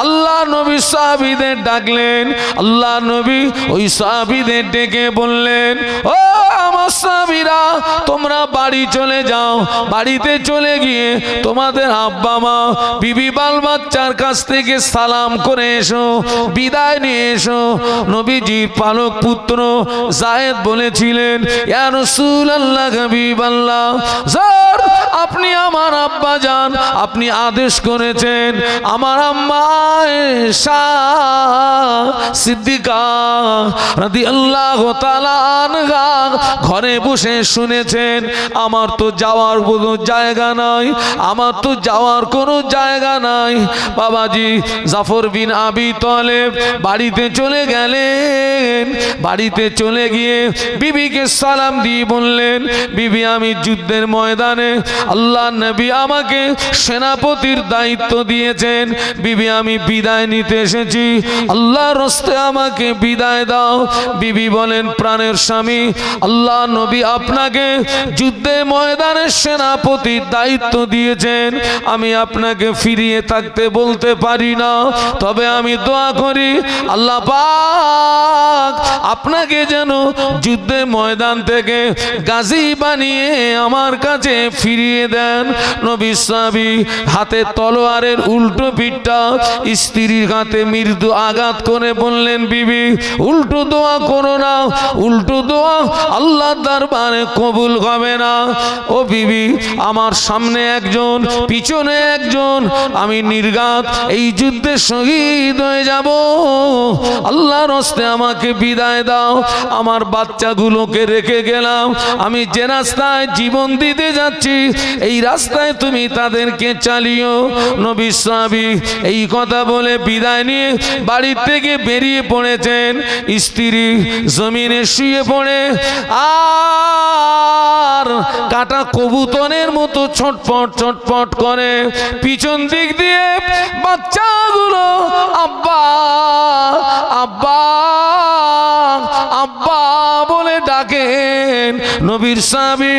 আল্লাহ নবী সাহাবীদের ডাকলেন। আল্লাহ নবী ওই সাহাবীদের ডেকে বললেন, ও আমার সাহাবীরা, তোমরা বাড়ি চলে যাও। বাড়িতে চলে গিয়ে তোমাদের আব্বা মা বিবি বাল বাচ্চার কাছ থেকে সালাম করে এসো, বিদায় নিয়ে এসো। নবীজি পালক পুত্র যায়েদ বলেছিলেন, ইয়া রাসূলুল্লাহ, হাবিবাল্লাহ, স্যার আপনি আমার আব্বা যান, আপনি আদেশ করেছেন আমার আম্মা আয়েশা সিদ্দিকা রাদিয়াল্লাহু তাআলা আনহা ঘরে বসে শুনেছেন। আমার তো যাওয়ার কোনো জায়গা নাই, আমার তো যাওয়ার কোনো জায়গা নাই। বাবাজি জাফর বিন আবি তালেব বাড়িতে চলে গেলেন। বাড়িতে চলে গিয়ে বিবিকে সালাম দিয়ে বললেন, বিবি আমি যুদ্ধের ময়দানে আল্লাহ নবী আমাকে সেনাপতির দায়িত্ব দিয়েছেন, বিবি আমি বিদায় নিতে এসেছি, আল্লাহর রাস্তে আমাকে বিদায় দাও। বিবি বলেন, প্রাণের স্বামী, আল্লাহ নবী আপনাকে যুদ্ধে ময়দানে সেনাপতির দায়িত্ব দিয়েছেন, আমি আপনাকে ফিরিয়ে থাকতে বলতে পারি না, তবে আমি দোয়া করি আল্লাহ পাক আপনাকে যেন যুদ্ধে ময়দান থেকে গাজী বানিয়ে আমার কাছে ফিরিয়ে দেন। নবী সাহাবী হাতে তলোয়ারের উল্টো পিঠটা স্ত্রীর হাতে মৃদু আঘাত করে বললেন, বিবি উল্টো দোয়া করো না, উল্টো দোয়া আল্লাহর দরবারে কবুল হবে না। ও বিবি, আমার সামনে একজন পিছনে একজন, আমি নির্ঘাত এই যুদ্ধে শহীদ হয়ে যাব, আল্লাহর রাস্তে আমাকে বিদায় দাও। আমার বাচ্চাগুলোকে রেখে গেলাম, আমি যে রাস্তায় জীবন দিতে যাচ্ছি এই রাস্তায় তুমি তাদেরকে চালিও। নবী সাহাবী এই কথা বলে বিদায় নিয়ে বাড়ি থেকে বেরিয়ে পড়েছেন। স্ত্রী জমিনে শুয়ে পড়ে আর কাটা কবুতরের মতো ছটফট ছটফট করে। পিছন দিক দিয়ে বাচ্চাগুলো আব্বা আব্বা আব্বা বলে ডাকেন। নবীর সাহাবী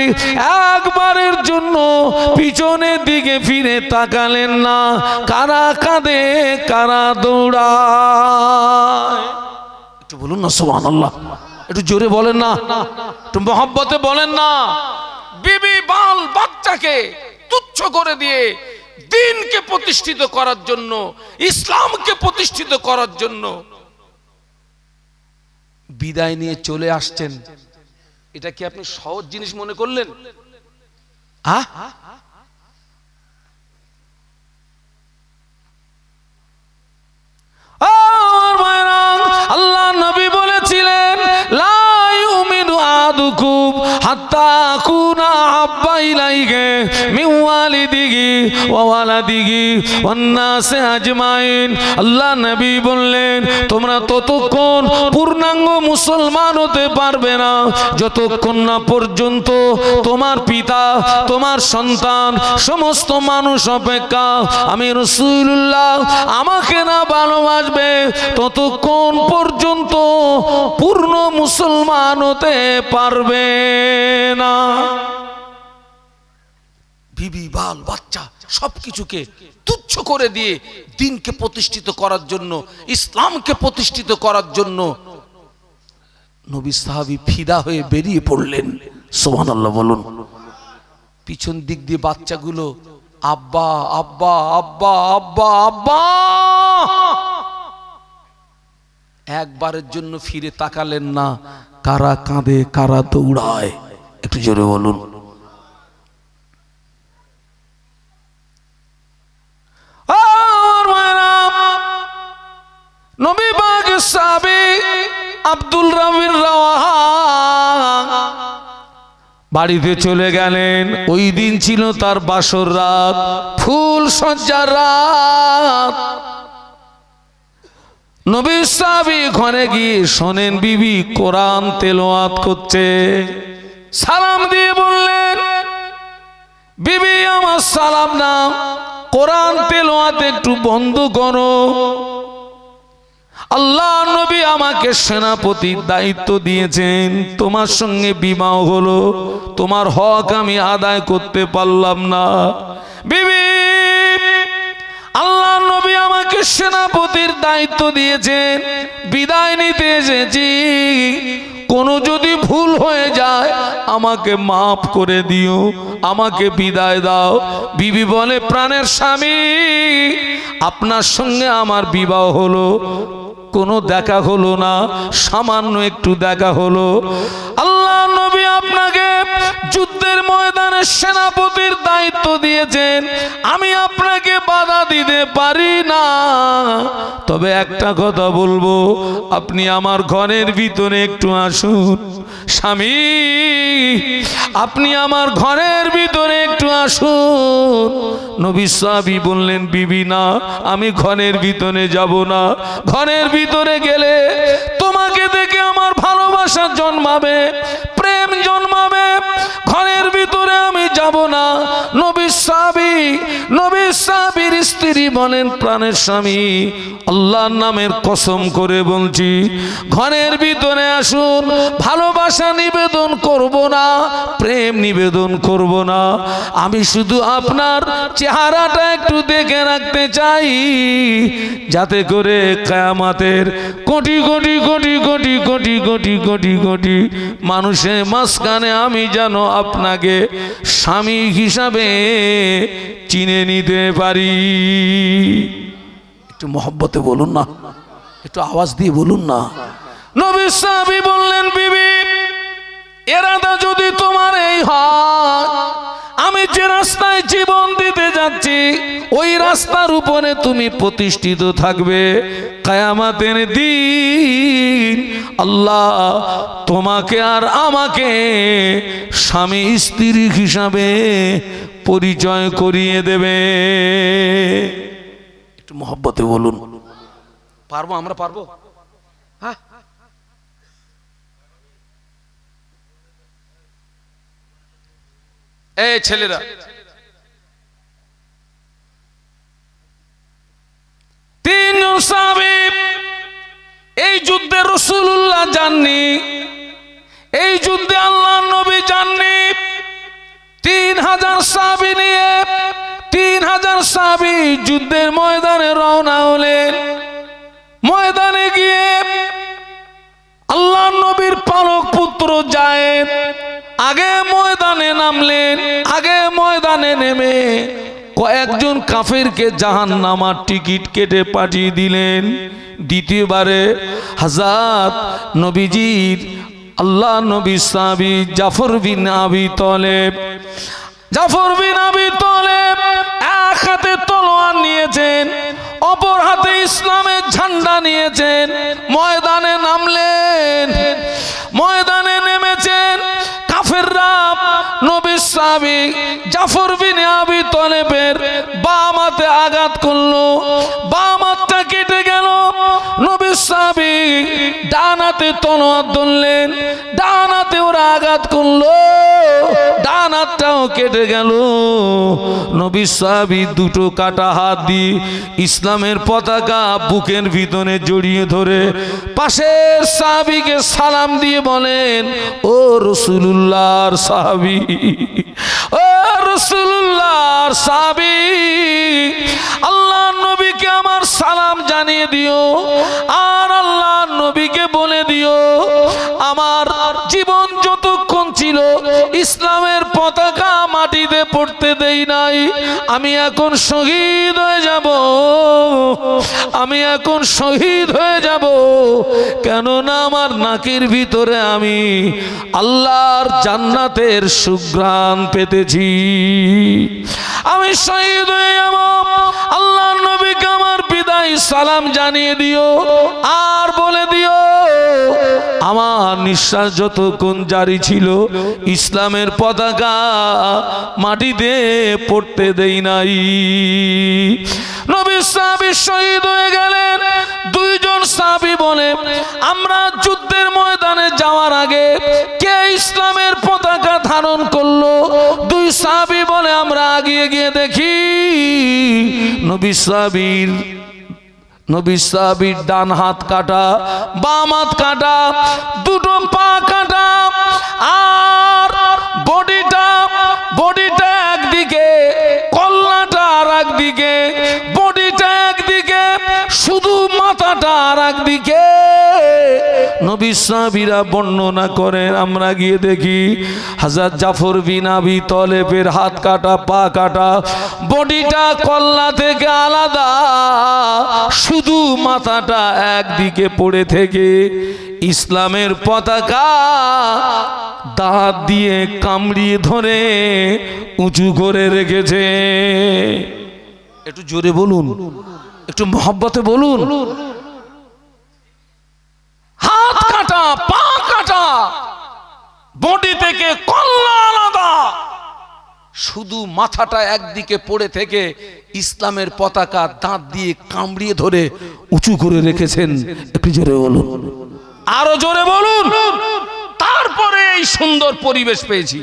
একবারের জন্য পিছনের দিকে ফিরে তাকালেন না। কারা কাঁদে, কারা দৌড়ায়, একটু বলুন না সুবহানাল্লাহ, একটু জোরে বলেন না, একটু মহব্বতে বলেন না। বিবি বাল বাচ্চাকে তুচ্ছ করে দিয়ে দ্বীনকে প্রতিষ্ঠিত করার জন্য, ইসলামকে প্রতিষ্ঠিত করার জন্য বিদায় নিয়ে চলে আসছেন। এটা কি আপনি সহজ জিনিস মনে করলেন? আল্লাহ নবী বলেছিলেন, লা ইউমিনু আহাদুকুম হাত্তা কুনা হাব্বা ইলাইহি মিন ওয়ালিদিহি ওয়া ওয়ালাদিহি ওয়ান নাসি আজমাইন। আল্লাহ নবী বললেন, তোমরা ততক্ষণ পূর্ণাঙ্গ মুসলমান হতে পারবে না যতক্ষণ না পর্যন্ত তোমার পিতা, তোমার সন্তান, সমস্ত মানুষ অপেক্ষা আমি রাসূলুল্লাহ আমাকে না ভালোবাসবে ততক্ষণ পর্যন্ত পূর্ণ মুসলমান হতে পারবে না। বিবি বাল বাচ্চা সবকিছুকে তুচ্ছ করে দিয়ে দ্বীনকে প্রতিষ্ঠিত করার জন্য, ইসলামকে প্রতিষ্ঠিত করার জন্য নবী সাহাবী ফিদা হয়ে বেরিয়ে পড়লেন। সুবহানাল্লাহ বলুন। পিছন দিক দিয়ে বাচ্চাগুলো আব্বা আব্বা আব্বা আব্বা আব্বা, একবারের জন্য ফিরে তাকালেন না। কারা কাঁদে, কারা দৌড়ায়, একটু জোরে বলুন। নবী পাকের সাহাবী আব্দুল রাবির রাওয়াহা বাড়িতে চলে গেলেন। ওই দিন ছিল তার বাসর রাত, ফুল সজ্জার রাত। নবী সাহাবী ঘরে গিয়ে শোনেন বিবি কোরআন তেলাওয়াত করছে। সালাম দিয়ে বললেন, বিবি আমার সালাম না, কোরআন তেলাওয়াত একটু বন্ধ করো। আল্লাহ নবী আমাকে সেনাপতির দায়িত্ব দিয়েছেন, তোমার সঙ্গে বিবাহ হলো, তোমার হক আমি আদায় করতে পারলাম না। বিবি আল্লাহ নবী আমাকে আমাকে সেনাপতির দায়িত্ব দিয়েছেন, বিদায় নিতে এসেছি। কোনো যদি ভুল হয়ে যায় আমাকে মাফ করে দিও, আমাকে বিদায় দাও। বিবি বলে, প্রাণের স্বামী, আপনার সঙ্গে আমার বিবাহ হলো, কোনো দেখা হলো না, সামান্য একটু দেখা হলো। আল্লাহ নবী আপনাকে যুদ্ধের ময়দানে সেনাপতির দায়িত্ব দিয়েছেন, আমি আপনাকে বাধা দিতে পারি না। তবে একটা কথা বলবো, আপনি আমার ঘরের ভিতরে একটু আসুন। স্বামী, আপনি আমার ঘরের ভিতরে একটু আসুন। নবী সাহাবী বললেন, বিবি না, আমি ঘরের ভিতরে যাব না। ঘরের ভিতরে গেলে তোমাকে দেখে আমার ভালোবাসা জন্মাবে, প্রেম জন্মাবে। ঘরের ভিতরে আমি যাব না। নবী সাহাবীর স্ত্রী বলেন, প্রাণের স্বামী, আল্লাহর নামের কসম করে বলছি, ঘরের ভিতরে আসুন। ভালোবাসা নিবেদন করব না, প্রেম নিবেদন করব না, আমি শুধু আপনার চেহারাটা একটু দেখে রাখতে চাই, যাতে করে কিয়ামতের কোটি কোটি কোটি কোটি কোটি কোটি কোটি কোটি মানুষের মাঝখানে আমি যেন আপনাকে স্বামী হিসাবে চিনে নিতে পারি। একটু মহব্বতে বলুন না, একটু আওয়াজ দিয়ে বলুন না। নবী সাহাবী বললেন, বিবি, এরাদা যদি তোমার এই হয়, আমি যে রাস্তায় জীবন দিতে যাচ্ছি ওই রাস্তার উপরে তুমি প্রতিষ্ঠিত থাকবে। কিয়ামতের দিন আল্লাহ তোমাকে আর আমাকে স্বামী স্ত্রী হিসাবে পরিচয় করিয়ে দেবে। একটু মহব্বতে বলুন। পারবো? আমরা পারবো? হ্যাঁ, এই ছেলেরা, তিনজন সাহাবী এই যুদ্ধে রাসূলুল্লাহ যাননি, এই যুদ্ধে আল্লাহর নবী যাননি। 3000 সাহাবী নিয়ে 3000 সাহাবী যুদ্ধের ময়দানে রওনা হলেন। ময়দানে গিয়ে আল্লাহর নবীর পালক পুত্র যায়েদ আগে ময়দানে নামলেন। আগে ময়দানে নেমে কয়েকজন কাফেরকে জাহান্নামার টিকিট কেটে পাঠিয়ে দিলেন। দ্বিতীয়বারে হযরত নবীজির আল্লাহ নবী সাহাবী জাফর বিন আবি তালেব এক হাতে তলোয়ার নিয়েছেন, অপর হাতে ইসলামের ঝান্ডা নিয়েছেন। ময়দানে নামলেন, ময়দানে নেমেছেন। কাফেররা নবীর সাহাবী জাফর বিন আবি তালেবের বাম হাতে আঘাত করলো, বাম হাতটা কেটে গেল। নবীর সাহাবী ডান হাতে তলোয়ার ধরলেন, ডান হাতে ওরা আঘাত করলো, ডান হাতটাও কেটে গেল। নবীর সাহাবী দুটো কাটা হাত দিয়ে ইসলামের পতাকা বুকের ভিতরে জড়িয়ে ধরে পাশের সাহাবীকে সালাম দিয়ে বলেন, ও রাসূলুল্লাহর সাহাবী, ও রাসূলুল্লাহর সাহাবী, আল্লাহর নবীকে আমার সালাম জানিয়ে দিও, আর আল্লাহর নবীকে বলে দিও আমার জীবন যতক্ষণ ছিল ইসলামের পতাকা মাটিতে পড়তে দেই নাই। আমি এখন শহীদ হয়ে যাব, আমি এখন শহীদ হয়ে যাব, কেননা আমার নাকের ভিতরে আমি আল্লাহর জান্নাতের সুঘ্রাণ পেতেছি। আমি শহীদ হয়ে যাব। আল্লাহর নবীকে আমার বিদায় সালাম জানিয়ে দিও, আর বলে দিও আমার নিঃশ্বাস যতক্ষণ জারি ছিল ইসলামের পতাকা মাটিতে পড়তে দেই নাই। নবী সাহাবী শহীদ হয়ে গেলেন। দুইজন সাহাবী বলে, আমরা যুদ্ধের ময়দানে যাওয়ার আগে কে ইসলামের পতাকা ধারণ করলো? দুই সাহাবী বলে, আমরা আগিয়ে গিয়ে দেখি নবী সাহাবীর ডান হাত কাটা, বাম হাত কাটা, দুটো পা কাটা, আর বডিটা একদিকে, কল্লাটা আর একদিকে, বডিটা একদিকে, শুধু মাথাটা আর একদিকে। নবী সাহাবীরা বর্ণনা করেন, আমরা গিয়ে দেখি হযরত জাফর বিন আবি তালেবের হাত কাটা, পা কাটা, বডিটা কল্লা থেকে আলাদা, শুধু মাথাটা একদিকে পড়ে থেকে ইসলামের পতাকা দাঁত দিয়ে কামড়িয়ে ধরে উঁচু করে রেখেছে। একটু জোরে বলুন, একটু মহব্বতে বলুন। হাত কাটা, পা কাটা, বডি থেকে কল্লা আলাদা, শুধু মাথাটা একদিকে পড়ে থেকে ইসলামের পতাকা দাঁত দিয়ে কামড়িয়ে ধরে উঁচু করে রেখেছেন। একটু জোরে বলুন, আরো জোরে বলুন। তারপরে এই সুন্দর পরিবেশ পেয়েছি,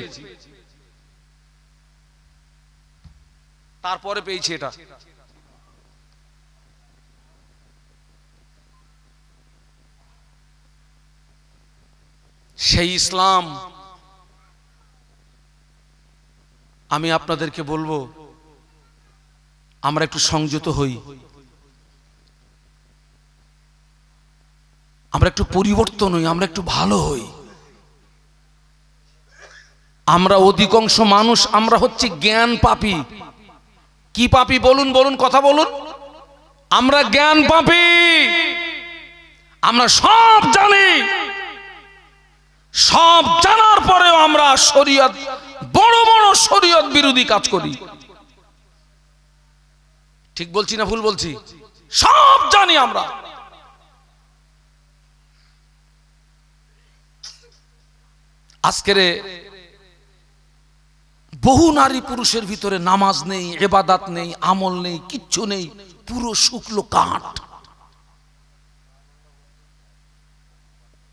তারপরে পেয়েছি এটা। সেই ইসলাম আমি আপনাদেরকে বলবো, আমরা একটু সংযত হই, আমরা একটু পরিবর্তন হই, আমরা একটু ভালো হই। আমরা অধিকাংশ মানুষ আমরা হচ্ছে জ্ঞান পাপী। কি পাপী বলুন, বলুন, কথা বলুন। আমরা জ্ঞান পাপী, আমরা সব জানি, সব জানার পরেও আমরা শরীয়ত, বড় বড় শরীয়ত বিরোধী কাজ করি। ঠিক বলছি না ভুল বলছি? সব জানি আমরা। আজকের বহু নারী পুরুষের ভিতরে নামাজ নেই, ইবাদত নেই, আমল নেই, কিচ্ছু নেই, পুরো শুকলো কাঠ।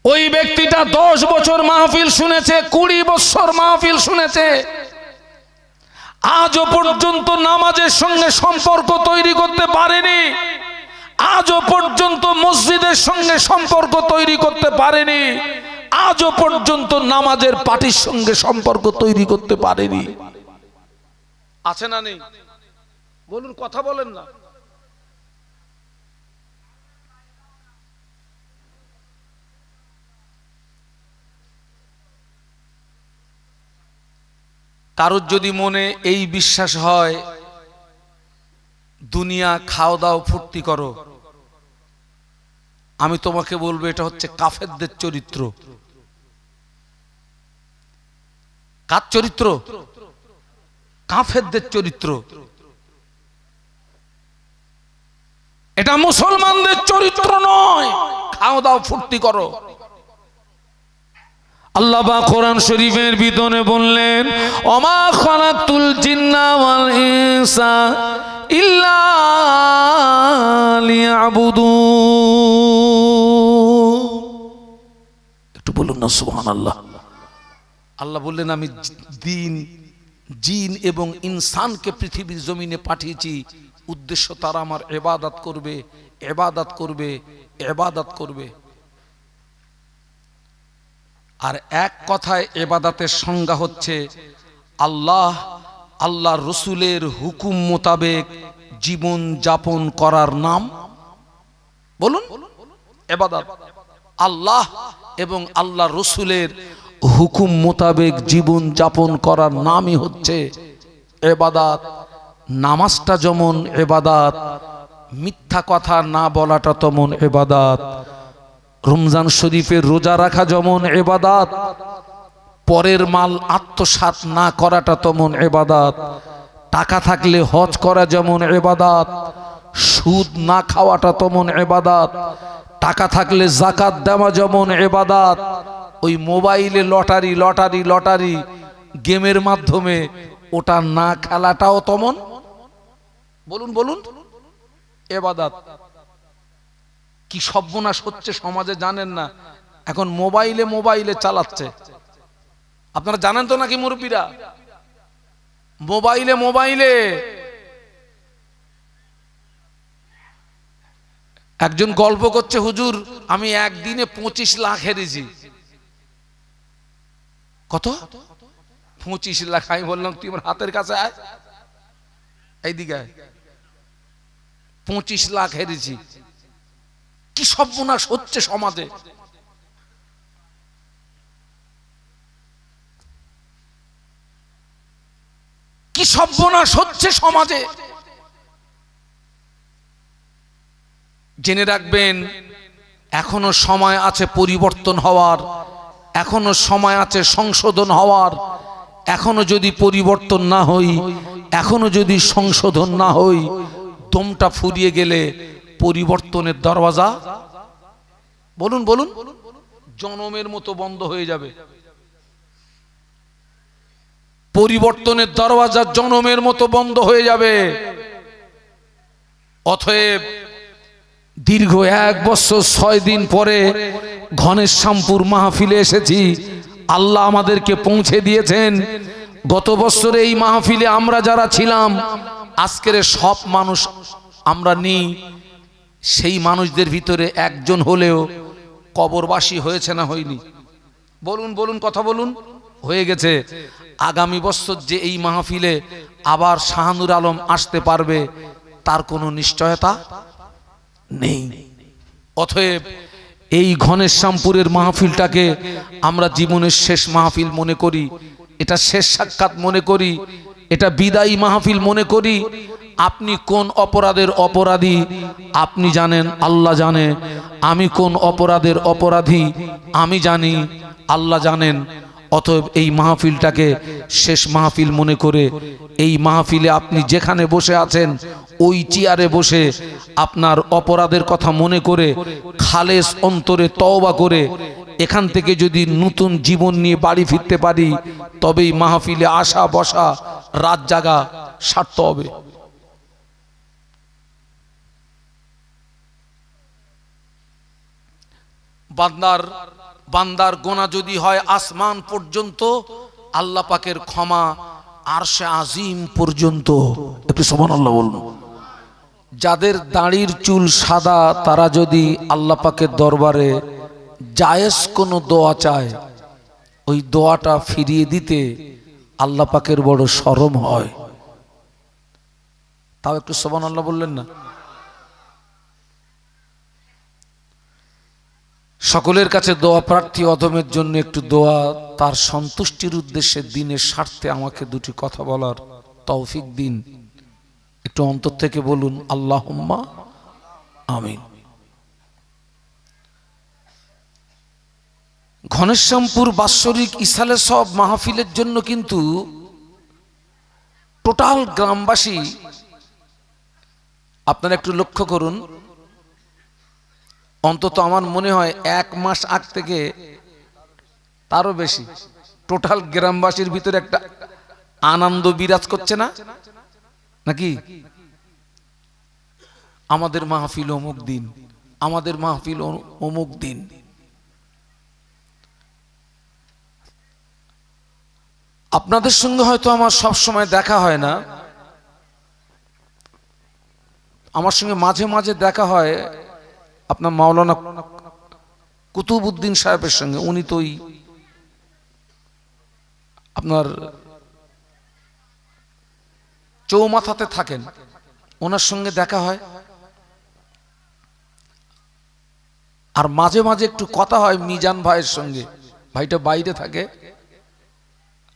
ওই ব্যক্তিটা 10 বছর মাহফিল শুনেছে, 20 বছর মাহফিল শুনেছে, আজও পর্যন্ত নামাজের সঙ্গে সম্পর্ক তৈরি করতে পারেনি, আজও পর্যন্ত মসজিদের সঙ্গে সম্পর্ক তৈরি করতে পারেনি, আজও পর্যন্ত নামাজের পার্টির সঙ্গে সম্পর্ক তৈরি করতে পারেনি। আছে না নেই? বলুন, কথা বলেন না। কারোর যদি মনে এই বিশ্বাস হয় দুনিয়া খাও দাও ফুর্তি করো, আমি তোমাকে বলবো এটা হচ্ছে কাফেরদের চরিত্র। কার চরিত্র? কাফেরদের চরিত্র। এটা মুসলমানদের চরিত্র নয়। খাও দাও ফুর্তি করো। আল্লাহ পাক কোরআন শরীফের ভিতরে বললেন, ওমা খালাকতুল জিন্না ওয়াল ইনসা ইল্লা লিয়াবুদুন। একটু বলুন না সুবহানাল্লাহ। আল্লাহ বললেন, আমি জিন এবং ইনসানকে পৃথিবীর জমিনে পাঠিয়েছি, উদ্দেশ্য তারা আমার ইবাদত করবে, ইবাদত করবে, ইবাদত করবে। আর এক কথায় ইবাদতের সংজ্ঞা হচ্ছে আল্লাহ, আল্লাহর রসুলের হুকুম মোতাবেক জীবন যাপন করার নাম। বলুন, ইবাদত। আল্লাহ এবং আল্লাহর রসুলের হুকুম মোতাবেক জীবন যাপন করার নামই হচ্ছে ইবাদত। নামাজটা যেমন ইবাদত, মিথ্যা কথা না বলাটা তেমন ইবাদত, রমজান শরীফের রোজা রাখা যেমন ইবাদত, পরের মাল আত্মসাৎ না করাটা তেমন ইবাদত, টাকা থাকলে হজ করা যেমন ইবাদত, সুদ না খাওয়াটা তেমন ইবাদত, টাকা থাকলে যাকাত দেওয়া যেমন ইবাদত, ওই মোবাইলে লটারি লটারি লটারি গেমের মাধ্যমে ওটা না খেলাটাও তেমন, বলুন বলুন, ইবাদত। কি সর্বনাশ হচ্ছে সমাজে জানেন না? এখন মোবাইলে মোবাইলে চালাচ্ছে। আপনারা জানেন তো নাকি মুরব্বীরা? মোবাইলে মোবাইলে একজন গল্প করছে, হুজুর আমি একদিনে 25 লাখ হেরেছি। কত? 25 লাখ। আমি বললাম তুই আমার হাতের কাছে আয়, এইদিকে আয়। 25 লাখ হেরেছি। কি সর্বনাশ হচ্ছে সমাজে। কি সর্বনাশ হচ্ছে সমাজে। জেনে রাখবেন এখনো সময় আছে পরিবর্তন হওয়ার, এখনো সময় আছে সংশোধন হওয়ার। এখনো যদি পরিবর্তন না হই, এখনো যদি সংশোধন না হই, দমটা ফুরিয়ে গেলে পরিবর্তনের দরওয়াজা বলুন বলুন জনমের মতো বন্ধ হয়ে যাবে। পরিবর্তনের দরওয়াজা জনমের মতো বন্ধ হয়ে যাবে। অতএব দীর্ঘ 1 বছর 6 দিন পরে ঘনেশ্যামপুর মাহফিলে এসেছি। আল্লাহ আমাদেরকে পৌঁছে দিয়েছেন। গত বছর এই মাহফিলে আমরা যারা ছিলাম, আজকের সব মানুষ আমরা নেই। সেই মানুষদের ভিতরে একজন হলেও কবরবাসী হয়েছে না হয়নি? বলুন বলুন কথা বলুন। হয়ে গেছে। আগামী বছর যে এই মাহফিলে আবার শাহানুর আলম আসতে পারবে তার কোনো নিশ্চয়তা নেই। অতএব এই ঘনেশ্যামপুরের মাহফিলটাকে আমরা জীবনের শেষ মাহফিল মনে করি, এটা শেষ সাক্ষাৎ মনে করি, এটা বিদায়ী মাহফিল মনে করি। আপনি কোন অপরাধের অপরাধী আপনি জানেন, আল্লাহ জানে। আমি কোন অপরাধের অপরাধী আমি জানি, আল্লাহ জানেন। অতএব এই মাহফিলটাকে শেষ মাহফিল মনে করে এই মাহফিলে আপনি যেখানে বসে আছেন ওই চেয়ারে বসে আপনার অপরাধের কথা মনে করে খালেস অন্তরে তওবা করে এখান থেকে যদি নতুন জীবন নিয়ে বাড়ি ফিরতে পারি, তবেই মাহফিলে আসা বসা রাত জাগা সার্থক হবে। বান্দার গোনা যদি হয় আসমান পর্যন্ত, আল্লাহ পাকের ক্ষমা আরশে আজিম পর্যন্ত। একটু সুবহানাল্লাহ বলুন। যাদের দাড়ির চুল সাদা তারা যদি আল্লাহ পাকের দরবারে জায়েজ কোনো দোয়া চায়, ওই দোয়াটা ফিরিয়ে দিতে আল্লাহ পাকের বড় শরম হয়। তাও একটু সুবহানাল্লাহ বললেন না? সকলের কাছে দোয়া প্রার্থী অধমের জন্য একটু দোয়া, তার সন্তুষ্টির উদ্দেশ্যে দিনের স্বার্থে আমাকে দুটি কথা বলার তৌফিক দিন। একটু অন্তর থেকে বলুন আল্লাহুম্মা আমিন। ঘনেশ্যামপুর বাৎসরিক ইসালে সব মাহফিলের জন্য কিন্তু টোটাল গ্রামবাসী, আপনারা একটু লক্ষ্য করুন, অন্তত আমার মনে হয় 1 মাস আগ থেকে তারও বেশি টোটাল গ্রামবাসীর ভিতরে একটা আনন্দ বিরাজ করছে না নাকি? আমাদের মাহফিল অমুক দিন, আমাদের মাহফিল অমুক দিন। আপনাদের সঙ্গে হয়তো আমার সব সময় দেখা হয় না, আমার সঙ্গে মাঝে মাঝে দেখা হয় আপনার মাওলানা কুতুবউদ্দিন সাহেবের সঙ্গে। উনি তো আপনার চৌমাথাতে থাকেন, ওনার সঙ্গে দেখা হয়। আর মাঝে মাঝে একটু কথা হয় মিজান ভাইয়ের সঙ্গে, ভাইটা বাইরে থাকে।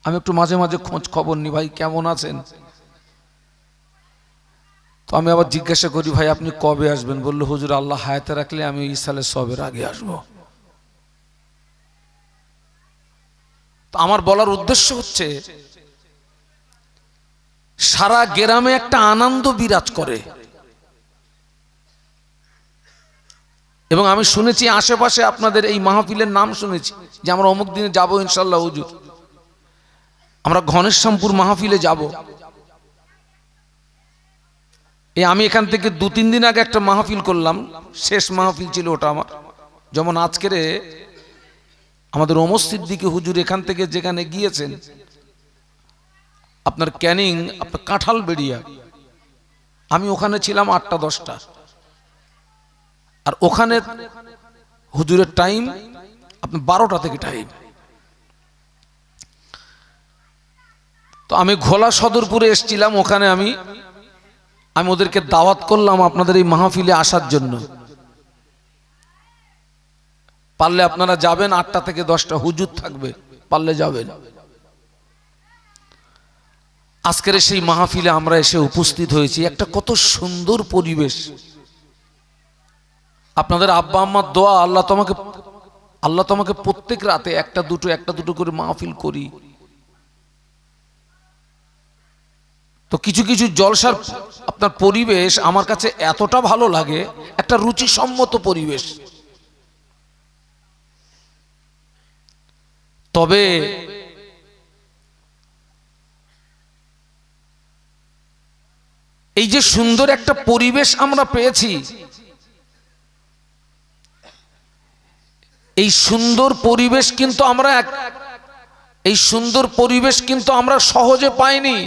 আমি একটু মাঝে মাঝে খোঁজ খবর নি, ভাই কেমন আছেন? তো আমি আবার জিজ্ঞাসা করি, ভাই আপনি কবে আসবেন? বললো হুজুর আল্লাহ হায়াতে রাখলে আমি ইসালে সবের আগে আসবো। তো আমার বলার উদ্দেশ্য হচ্ছে, সারা গ্রামে একটা আনন্দ বিরাজ করে। এবং আমি শুনেছি আশেপাশে আপনাদের এই মাহফিলের নাম শুনেছি যে আমরা অমুক দিনে যাবো ইনশাল্লাহ হুজুর, আমরা ঘনেশ্যামপুর মাহফিলে যাব। আমি এখান থেকে 2-3 দিন আগে একটা মাহফিল করলাম, শেষ মাহফিল ছিল ওটা আমার। যেমন আজকের আমাদের ওমর সিদ্দিকী হুজুর এখান থেকে যেখানে গিয়েছেন আপনার ক্যানিং, আপনার কাঁঠাল বেড়িয়া, আমি ওখানে ছিলাম 8টা-10টা, আর ওখানে হুজুরের টাইম আপনার 12টা থেকে টাইম। তো আমি ঘোলা সদরপুরে এসেছিলাম, ওখানে আমি ওদেরকে দাওয়াত করলাম আপনাদের এই মাহফিলে আসার জন্য। পারলে আপনারা যাবেন, 8টা থেকে 10টা হুজুর থাকবে, পারলে যাবেন। আজকের সেই মাহফিলে আমরা এসে উপস্থিত হয়েছি, একটা কত সুন্দর পরিবেশ। আপনাদের আব্বা আম্মার দোয়া, আল্লাহ তোমাকে প্রত্যেক রাতে একটা দুটো করে মাহফিল করি। তো কিছু কিছু জলসার আপনার পরিবেশ আমার কাছে এতটা ভালো লাগে, একটা রুচিসম্মত পরিবেশ। তবে এই যে সুন্দর একটা পরিবেশ আমরা পেয়েছি, এই সুন্দর পরিবেশ কিন্তু আমরা সহজে পাইনি।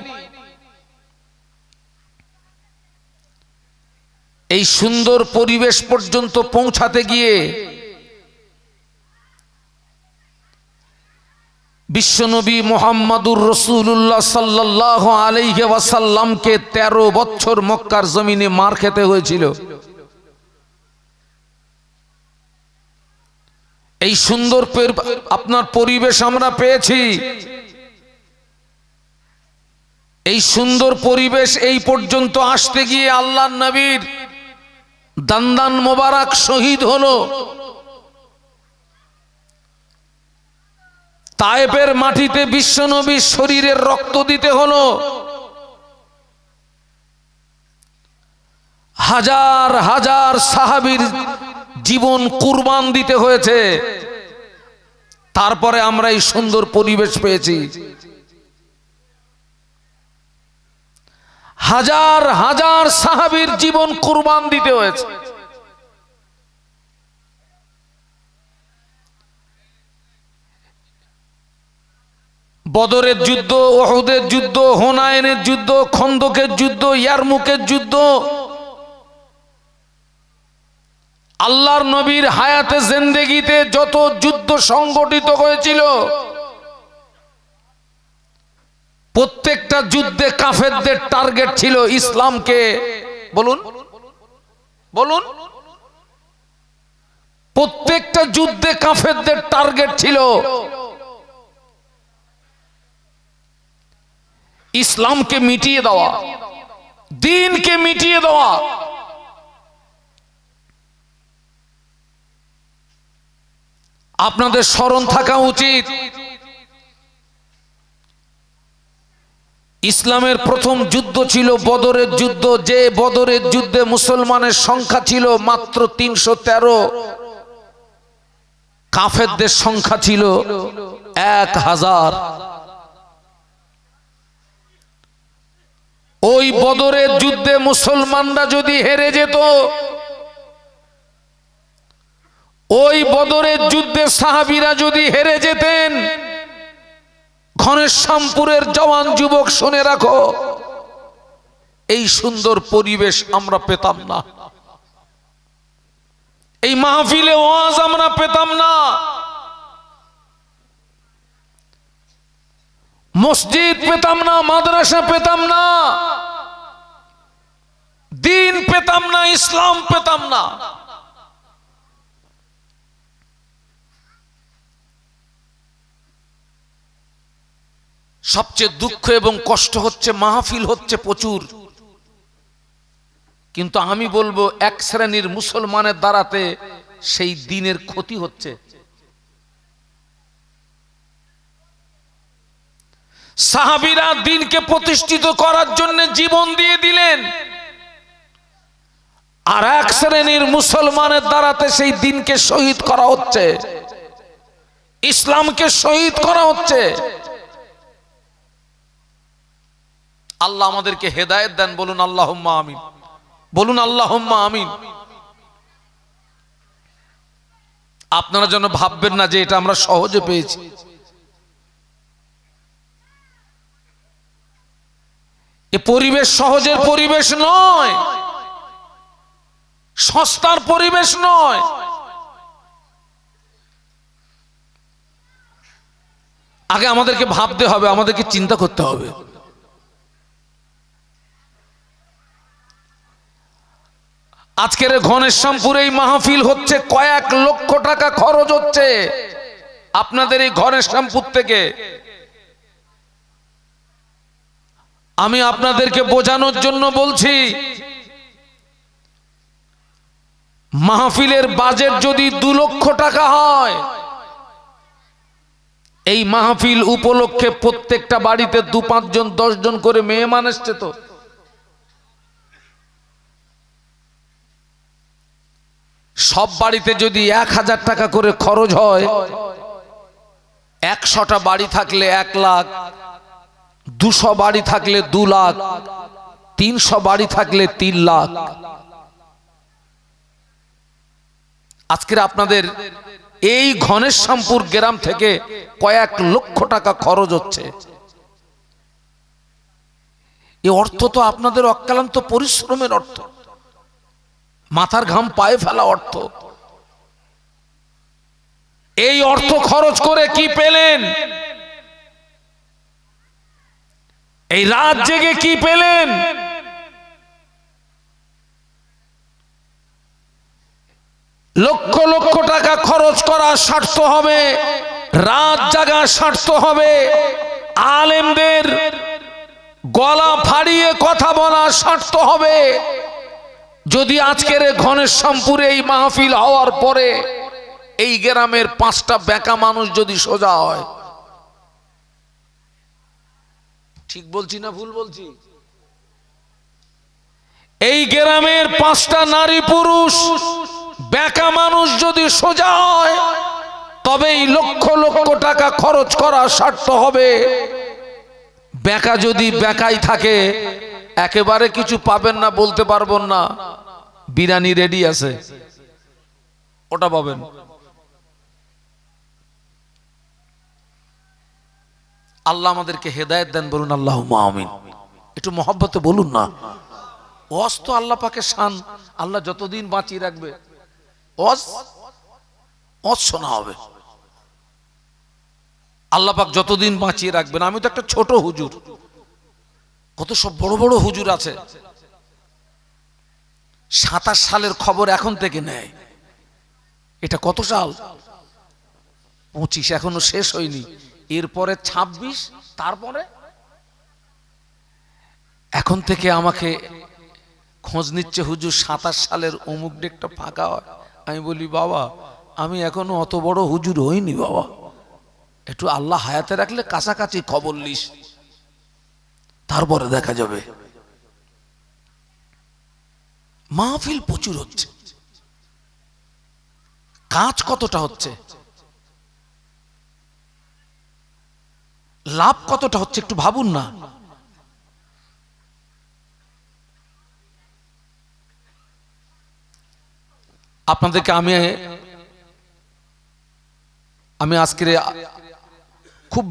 এই সুন্দর পরিবেশ পর্যন্ত পৌঁছাতে গিয়ে বিশ্বনবী মুহাম্মাদুর রাসূলুল্লাহ সাল্লাল্লাহু আলাইহি ওয়াসাল্লামকে 13 বছর মক্কার জমিনে মার খেতে হয়েছিল। এই সুন্দর আপনার পরিবেশ আমরা পেয়েছি। এই সুন্দর পরিবেশ এই পর্যন্ত আসতে গিয়ে আল্লাহর নবীর দান্দান মোবারক শহীদ হলো। তায়েফের মাটিতে বিশ্বনবীর শরীরের রক্ত দিতে হলো। হাজার হাজার সাহাবীর জীবন কুরবান দিতে হয়েছে, তারপরে আমরা এই সুন্দর পরিবেশ পেয়েছি। হাজার হাজার সাহাবীর জীবন কুরবান দিতে হয়েছে। বদরের যুদ্ধ, উহুদের যুদ্ধ, হুনাইনের যুদ্ধ, খন্দকের যুদ্ধ, ইয়ারমুকের যুদ্ধ, আল্লাহর নবীর হায়াতে জিন্দেগিতে যত যুদ্ধ সংগঠিত হয়েছিল, প্রত্যেকটা যুদ্ধে কাফেরদের টার্গেট ছিল ইসলামকে, বলুন, প্রত্যেকটা যুদ্ধে কাফেরদের টার্গেট ছিল ইসলামকে মিটিয়ে দেওয়া, দ্বীনকে মিটিয়ে দেওয়া। আপনাদের স্মরণ থাকা উচিত, ইসলামের প্রথম যুদ্ধ ছিল বদরের যুদ্ধ। যে বদরের যুদ্ধে মুসলমানের সংখ্যা ছিল মাত্র 313, কাফেরদের সংখ্যা ছিল 1000। ওই বদরের যুদ্ধে মুসলমানরা যদি হেরে যেত, ওই বদরের যুদ্ধে সাহাবীরা যদি হেরে যেতেন, ঘনশ্যামপুরের জওয়ান যুবক শুনে রাখো, এই সুন্দর পরিবেশ আমরা পেতাম না, এই মাহফিলে ওয়াজ আমরা পেতাম না, মসজিদ পেতাম না, মাদ্রাসা পেতাম না, দ্বীন পেতাম না, ইসলাম পেতাম না। সবচেয়ে দুঃখ এবং কষ্ট হচ্ছে মাহফিল হচ্ছে প্রচুর, কিন্তু আমি বলবো এক শ্রেণীর মুসলমানের দ্বারাতে সেই দ্বীনের ক্ষতি হচ্ছে। সাহাবীরা দ্বীনকে প্রতিষ্ঠিত করার জন্য জীবন দিয়ে দিলেন, আর এক শ্রেণীর মুসলমানের দ্বারাতে সেই দ্বীনকে শহীদ করা হচ্ছে, ইসলামকে শহীদ করা হচ্ছে। আল্লাহ আমাদেরকে হেদায়েত দেন, বলুন আল্লাহুম্মা আমিন, বলুন আল্লাহুম্মা আমিন। আপনারা যেন ভাববেন না যে এটা আমরা সহজে পেয়েছি। এ পরিবেশ সহজের পরিবেশ নয়, সস্তার পরিবেশ নয়। আগে আমাদেরকে ভাবতে হবে, আমাদেরকে চিন্তা করতে হবে। আজকের ঘনেশ্যামপুর এই মাহফিল হচ্ছে, কয়েক লক্ষ টাকা খরচ হচ্ছে আপনাদের এই ঘনেশ্যামপুর থেকে। আমি আপনাদেরকে বোঝানোর জন্য বলছি, মাহফিলের বাজেট যদি 2 লক্ষ টাকা হয়, এই মাহফিল উপলক্ষে প্রত্যেকটা বাড়িতে 2-5 জন 10 জন করে মেহমান আসছে, তো সব বাড়িতে যদি 1000 টাকা করে খরচ হয়, 100টা বাড়ি থাকলে 1 লাখ, 200 বাড়ি থাকলে 2 লাখ, 300 বাড়ি থাকলে 3 লাখ। আজকের আপনাদের এই ঘনেশ্যামপুর গ্রাম থেকে কয়েক লক্ষ টাকা খরচ হচ্ছে। এই অর্থ তো আপনাদের অক্লান্ত পরিশ্রমের অর্থ, মাথার ঘাম পায়ে ফেলা অর্থ। এই অর্থ খরচ করে কি পেলেন? এই রাত জেগে কি পেলেন? লক্ষ লক্ষ টাকা খরচ করা স্বার্থ হবে, রাত জাগা স্বার্থ হবে, আলেমদের গলা ফাড়িয়ে কথা বলা স্বার্থ হবে। যদি আজকের ঘনেশ্যামপুরে এই মাহফিল হওয়ার পরে এই গ্রামের 5টা বেকা মানুষ যদি সোজা হয়, ঠিক বলছি না ভুল বলছি? এই গ্রামের 5টা নারী পুরুষ বেকা মানুষ যদি সোজা হয়, তবে এই লক্ষ লক্ষ টাকা খরচ করা সার্থক হবে। বেকা যদি বেকাই থাকে, একেবারে কিছু পাবেন না বলতে পারবো না, বিরিয়ানি রেডি আছে, ওটা পাবেন। আল্লাহ আমাদেরকে হেদায়েত দেন, বলুন আল্লাহুম্মা আমিন। একটু মহব্বতে বলুন না। ওয়াজ তো আল্লাহ পাকের শান, আল্লাহ যতদিন বাঁচিয়ে রাখবে ওয়াজ শোনা হবে। আল্লাহ পাক যতদিন বাঁচিয়ে রাখবেন। আমি তো একটা ছোট হুজুর, কত সব বড় বড় হুজুর আছে। 27 সালের খবর এখন থেকে নেয়। এটা কত সাল? 25, এখনো শেষ হয়নি। এরপরে 26, তারপরে এখন থেকে আমাকে খোঁজ নিচ্ছে, হুজুর 27 সালের অমুক ডেটটা ফাঁকা হয়। আমি বলি, বাবা আমি এখনো অত বড় হুজুর হইনি বাবা, একটু আল্লাহ হায়াতে রাখলে কাছাকাছি খবর লিস, তারপরে দেখা যাবে। মাহফিল প্রচুর হচ্ছে, কাজ কতটা হচ্ছে, লাভ কতটা হচ্ছে, একটু ভাবুন না। আপনাদেরকে আমি আজকে খুব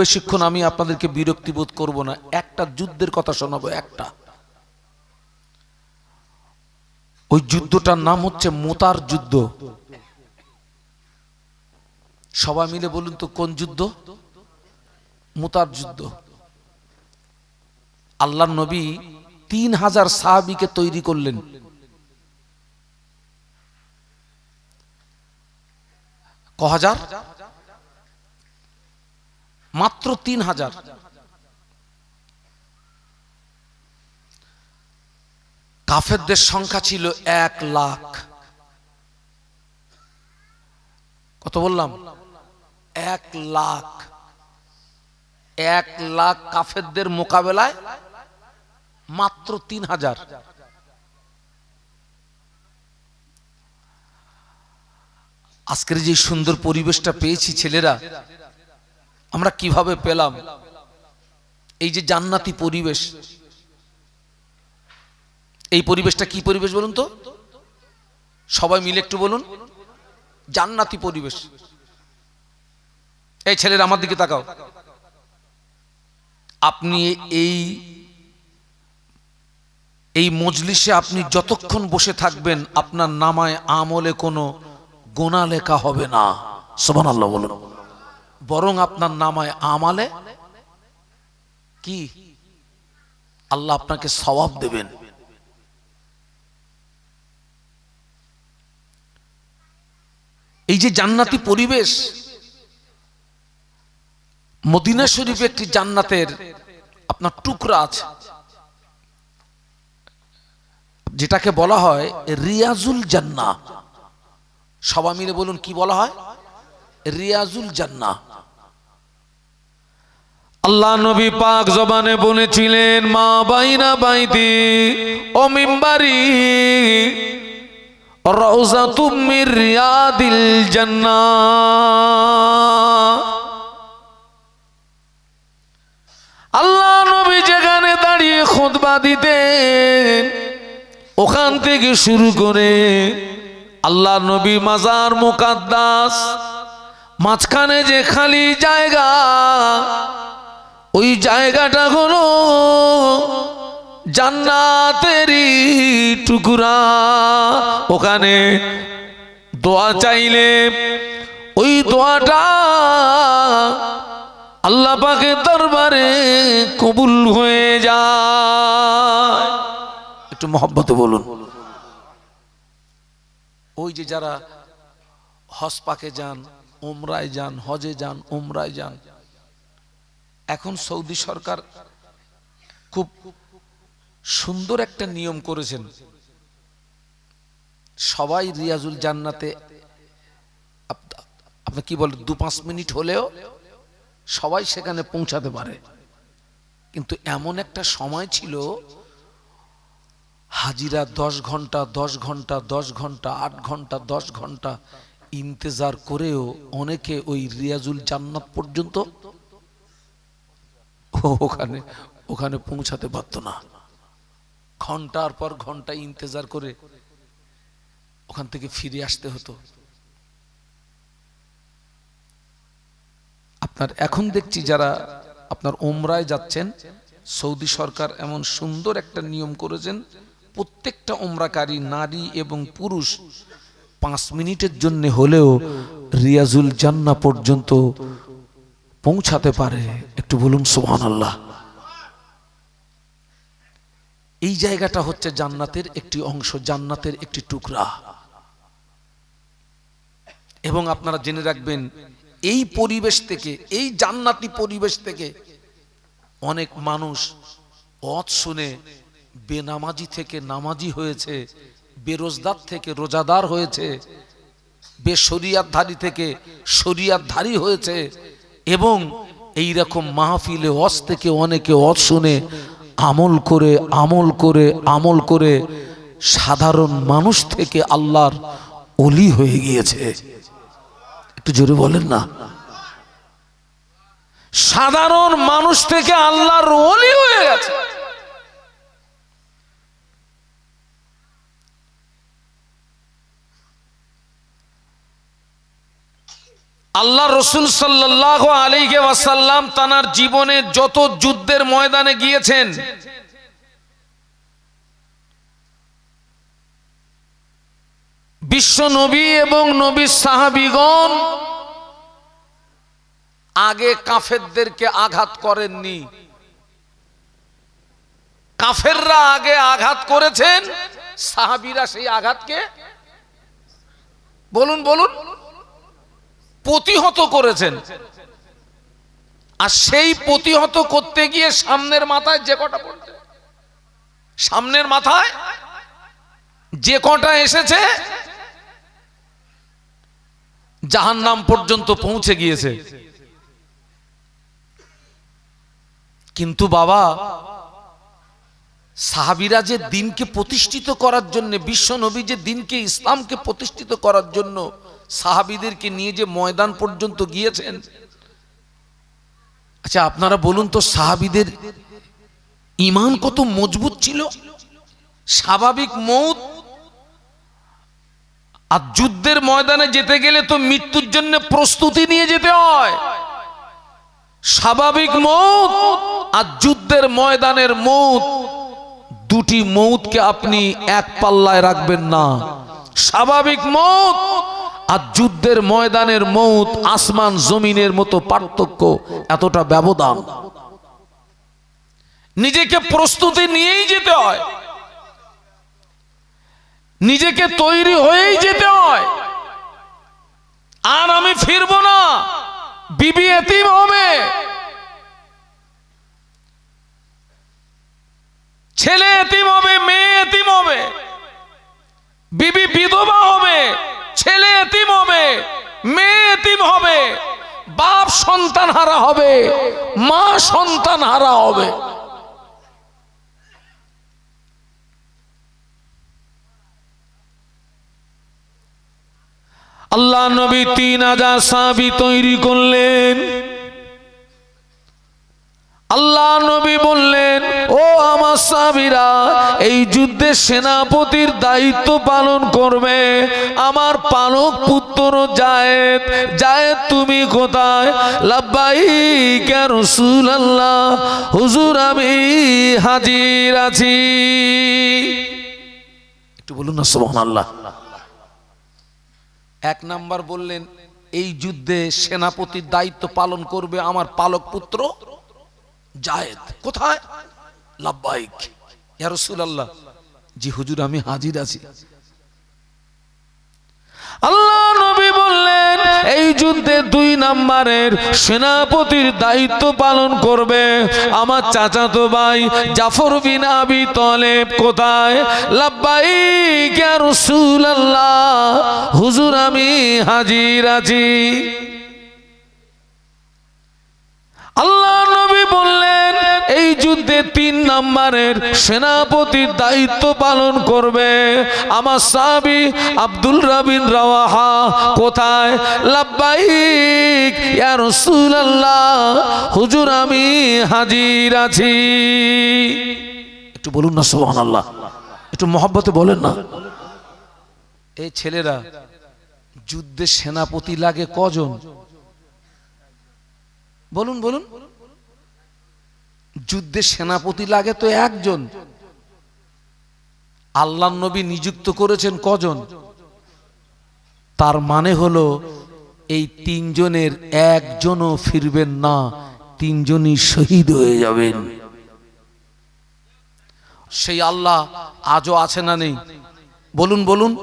বেশিক্ষণ আমি আপনাদেরকে বিরক্তি বোধ করব না। একটা যুদ্ধের কথা শোনাবো, একটা। ওই যুদ্ধটার নাম হচ্ছে মুতার যুদ্ধ। সবাই মিলে বলুন তো, কোন যুদ্ধ? মুতার যুদ্ধ। আল্লাহর নবী 3000 সাহাবীকে তৈরি করলেন। ক হাজার? মাত্র 3000। কাফেরদের সংখ্যা ছিল 1 লাখ। কত বললাম? 1 লাখ। 1 লাখ কাফেরদের মোকাবেলায় মাত্র 3000। আজকের যে সুন্দর পরিবেশটা পেয়েছি ছেলেরা, আমরা কিভাবে পেলাম? এই যে জান্নাতি পরিবেশ, এই পরিবেশটা কি পরিবেশ বলুন তো? সবাই মিলে একটু বলুন, জান্নাতি পরিবেশ। এই ছেলেরা আমার দিকে তাকাও। আপনি এই মজলিসে আপনি যতক্ষণ বসে থাকবেন, আপনার নামায় আমলে কোনো গোনা লেখা হবে না। সুবহানাল্লাহ বলুন। বরং আপনার নামায় আমালে কি আল্লাহ আপনাকে সওয়াব দেবেন। এই যে জান্নাতি পরিবেশ, মদিনা শরীফে একটি জান্নাতের আপনার টুকরা আছে, যেটাকে বলা হয় রিয়াজুল জান্নাহ। সবাই মিলে বলুন, কি বলা হয়? রিয়াজুল জান্নাহ। আল্লাহ নবী পাক জবানে বলেছিলেন, মা বাইনা বাইতি ও মিম্বারি রাউযাতুম মির রিয়াদিল জান্নাহ। আল্লাহ নবী যেখানে দাঁড়িয়ে খুতবা দিতেন, ওখান থেকে শুরু করে আল্লাহ নবী মাজার মুকাদ্দাস, মাঝখানে যে খালি জায়গা, ওই জায়গাটা হলো জান্নাতেরই টুকরা। ওখানে দোয়া চাইলে ওই দোয়াটা আল্লাহ পাকের দরবারে কবুল হয়ে যায়। একটু মহব্বতে বলুন। ওই যে যারা হজ পাকে যান, উমরায় যান, হজে যান, উমরায় যান, এখন সৌদি সরকার খুব সুন্দর একটা নিয়ম করেছেন, সবাই রিয়াজুল জান্নাতে আপনি কি বলেন 2-5 মিনিট হলেও সবাই সেখানে পৌঁছাতে পারে। কিন্তু এমন একটা সময় ছিল, হাজিরা 10 ঘন্টা 10 ঘন্টা 10 ঘন্টা 8 ঘন্টা 10 ঘন্টা ইন্তেজার করেও অনেকে ওই রিয়াজুল জান্নাত পর্যন্ত ওখানে পৌঁছাতে পারতো না। ঘন্টার পর ঘন্টা ইন্তেজার করে ওখান থেকে ফিরে আসতে হতো। আপনার এখন দেখছি যারা আপনার উমরায় যাচ্ছেন, সৌদি সরকার এমন সুন্দর একটা নিয়ম করেছেন, প্রত্যেকটা উমরাকারী নারী এবং পুরুষ 5 মিনিটের জন্য হলেও রিয়াজুল জান্নাহ পর্যন্ত পৌঁছাতে পারে। একটু বলুন সুবহানাল্লাহ। এই জায়গাটা হচ্ছে জান্নাতের একটি অংশ, জান্নাতের একটি টুকরা। এবং আপনারা জেনে রাখবেন, এই পরিবেশ থেকে, এই জান্নাতি পরিবেশ থেকে অনেক মানুষ ওয়াজ শুনে বেনামাজি থেকে নামাজি হয়েছে, বেরোজদার থেকে রোজাদার হয়েছে, বেশরিয়াতধারী থেকে শরিয়াতধারী হয়েছে। এবং এই রকম মাহফিলে ওয়াজ থেকে অনেকে ওয়াজ শুনে আমল করে আমল করে আমল করে সাধারণ মানুষ থেকে আল্লাহর ওলি হয়ে গিয়েছে। একটু জোরে বলেন না। সাধারণ মানুষ থেকে আল্লাহর ওলি হয়ে গেছে। আল্লাহ রসুল সাল্লাল্লাহু আলাইহি ওয়াসাল্লাম তানার জীবনে যত যুদ্ধের ময়দানে গিয়েছেন, বিশ্ব নবী এবং নবীর সাহাবীগণ আগে কাফেরদেরকে আঘাত করেননি। কাফেররা আগে আঘাত করেছেন, সাহাবীরা সেই আঘাতকে বলুন বলুন প্রতিহত করেছেন। আর সেই প্রতিহত করতে গিয়ে সামনের মাথায় যে কটা পড়ছে, সামনের মাথায় যে কটা এসেছে, জাহান্নাম পর্যন্ত পৌঁছে গিয়েছে। কিন্তু বাবা, সাহাবীরা যে দিনকে প্রতিষ্ঠিত করার জন্য, বিশ্ব নবী যে দিনকে, ইসলামকে প্রতিষ্ঠিত করার জন্য সাহাবীদেরকে নিয়ে যে ময়দান পর্যন্ত গিয়েছেন, আচ্ছা আপনারা বলুন তো, সাহাবীদের ঈমান কত মজবুত ছিল। স্বাভাবিক মউত, আর যুদ্ধের ময়দানে যেতে গেলে তো মৃত্যুর জন্য প্রস্তুতি নিয়ে যেতে হয়। স্বাভাবিক মউত আর যুদ্ধের ময়দানের মউত, দুটি মউতকে আপনি এক পাল্লায় রাখবেন না। স্বাভাবিক মউত আর যুদ্ধের ময়দানের মউত আসমান জমিনের মতো পার্থক্য, এতটা ব্যবধান। নিজেকে প্রস্তুতি নিয়েই যেতে হয়, নিজেকে তৈরি হয়েই যেতে হয়। আর আমি ফিরবো না, বিবি এতিম হবে, ছেলে এতিম হবে, মেয়ে এতিম হবে, বিবি বিধবা হবে, ছেলে এতিম হবে, মেয়ে এতিম হবে, বাপ সন্তান হারা হবে, মা সন্তান হারা হবে। আল্লাহ নবী 3000 সাহাবী তৈরি করলেন। আল্লাহ নবী বললেন, ও আমার সাহাবীরা, এই যুদ্ধে সেনাপতির দায়িত্ব পালন করবে আমার পালক পুত্র যায়েদ। যায়েদ তুমি কোথায়? লাব্বাইক ইয়া রাসূলুল্লাহ, হুজুর আমি হাজির আছি। একটু বলুন না সুবহানাল্লাহ। এক নাম্বার বললেন, এই যুদ্ধে সেনাপতির দায়িত্ব পালন করবে আমার পালক পুত্র যায়েদ। কোথায়? লাব্বাইক ইয়া রাসূলুল্লাহ, জি হুজুর আমি হাজির আছি। আল্লাহ নবী বললেন, এই যুদ্ধে 2 নাম্বারের সেনাপতির দায়িত্ব পালন করবে আমার চাচাতো ভাই জাফর বিন আবি তালেব। কোথায়? লাব্বাইক ইয়া রাসূলুল্লাহ, হুজুর আমি হাজির আছি। আল্লাহ নবী বললেন, এই যুদ্ধে 3 নাম্বারের সেনাপতির দায়িত্ব পালন করবে আমার সাহাবী আব্দুল্লাহ বিন রাওয়াহা। কোথায়? লাব্বাইক ইয়া রাসূলুল্লাহ, হুজুর আমি হাজির আছি। একটু বলুন না সুবহানাল্লাহ, একটু মহব্বতে বলেন না। এই ছেলেরা, যুদ্ধে সেনাপতি লাগে কজন? বলুন বলুন। যুদ্ধে সেনাপতি লাগে তো একজন। আল্লাহ নবী নিযুক্ত করেছেন কজন? তার মানে হলো এই 3 জনের একজনও ফিরবেন না, 3 জনই শহীদ হয়ে যাবেন। সেই আল্লাহ আজও আছে না নেই? বলুন বলুন।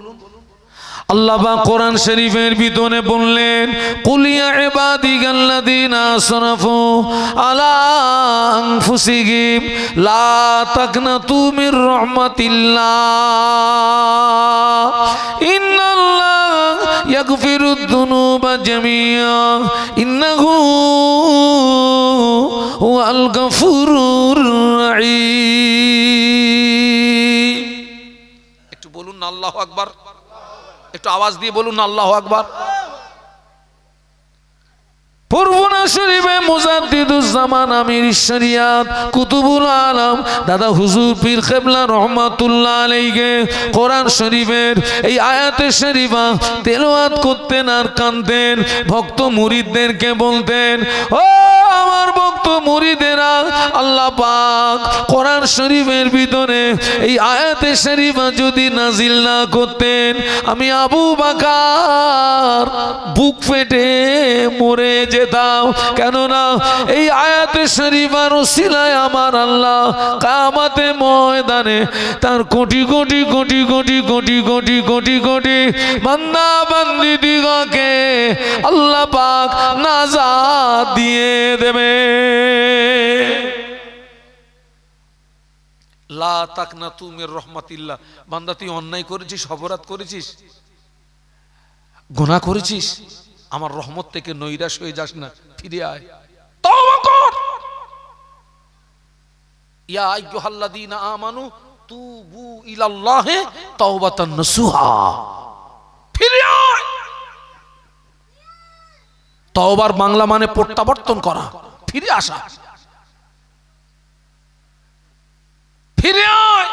আল্লাহ পাক কোরআন শরীফের ভিতরে বললেন, কুল ইয়া ইবাদিয়াল্লাযীনা আসরাফু আলা আনফুসিহিম লা তাকনাতু মির রাহমাতিল্লাহ ইন্নাল্লাহা ইয়াগফিরুদ যুনুবা জামিআ ইন্নাহু হুয়াল গফুরুর রাহিম। একটু বলুন না আল্লাহু আকবার, একটু আওয়াজ দিয়ে বলুন আল্লাহু আকবার। পূর্বনা শরীফে মুজাদ্দিদুজ্জামান আমির শরিয়াত কুতুবুল আলম দাদা হুজুর পীর কেবলা রহমাতুল্লাহ আলাইহি কোরআন শরীফের এই আয়াতে শরীফা তেলাওয়াত করতেন আর কানতেন। ভক্ত মুরিদদেরকে বলতেন, ও আমার ভক্ত মুরিদেরা, আল্লাহ পাক কোরআন শরীফের ভিতরে এই আয়াতে শরীফা যদি নাজিল না করতেন, আমি আবু বকর বুক ফেটে মরে যেতাম। কেননা এই আয়াতে শরীফার ওসিলায় আমার আল্লাহ কিয়ামতে ময়দানে তার কোটি কোটি কোটি কোটি কোটি কোটি কোটি কোটি বান্দা বান্দীদিগকে আল্লাহ পাক নাজাত দিয়ে দেবে। লা তাকনাতু মির রাহমাতিল্লাহ। বান্দা তুই অন্যায় করেছিস, অপরাধ করেছিস, গুনাহ করেছিস, আমার রহমত থেকে নৈরাশ হয়ে যাস না, ফিরে আয়, তওবা কর। ইয়া আইয়ুহাল্লাযীনা আমানু তুবু ইলাল্লাহি তাওবাতান নাসুহা, ফিরে আয়। তওবার বাংলা মানে প্রত্যাবর্তন করা, ফিরে আসা, ফিরে আয়।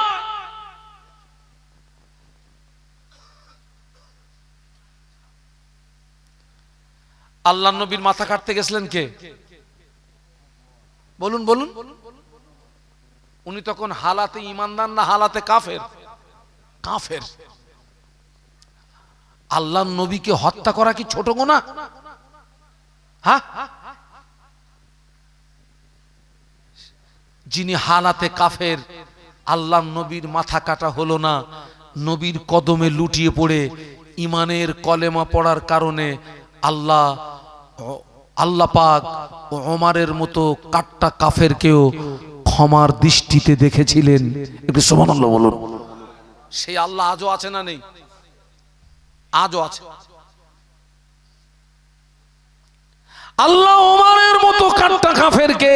আল্লাহ নবীর মাথা কাটতে গেছিলেন কে? বলুন বলুন। উনি তখন হালাতে ঈমানদার না হালাতে কাফের? কাফের। আল্লাহ নবীকে হত্যা করা কি ছোট গুনাহ? হ্যাঁ, যিনি হালাতে কাফের, আল্লাহ নবীর মাথা কাটা হলো না, নবীর কদমে লুটিয়ে পড়ে ইমানের কলেমা পড়ার কারণে আল্লাহ পাক ও ওমরের মতো কাট্টা কাফেরকেও ক্ষমার দৃষ্টিতে দেখেছিলেন। একটু সুবহানাল্লাহ বলুন। সেই আল্লাহ আজও আছে না নেই? আজও আছে। আল্লাহ ওমরের মতো কাট্টা কাফেরকে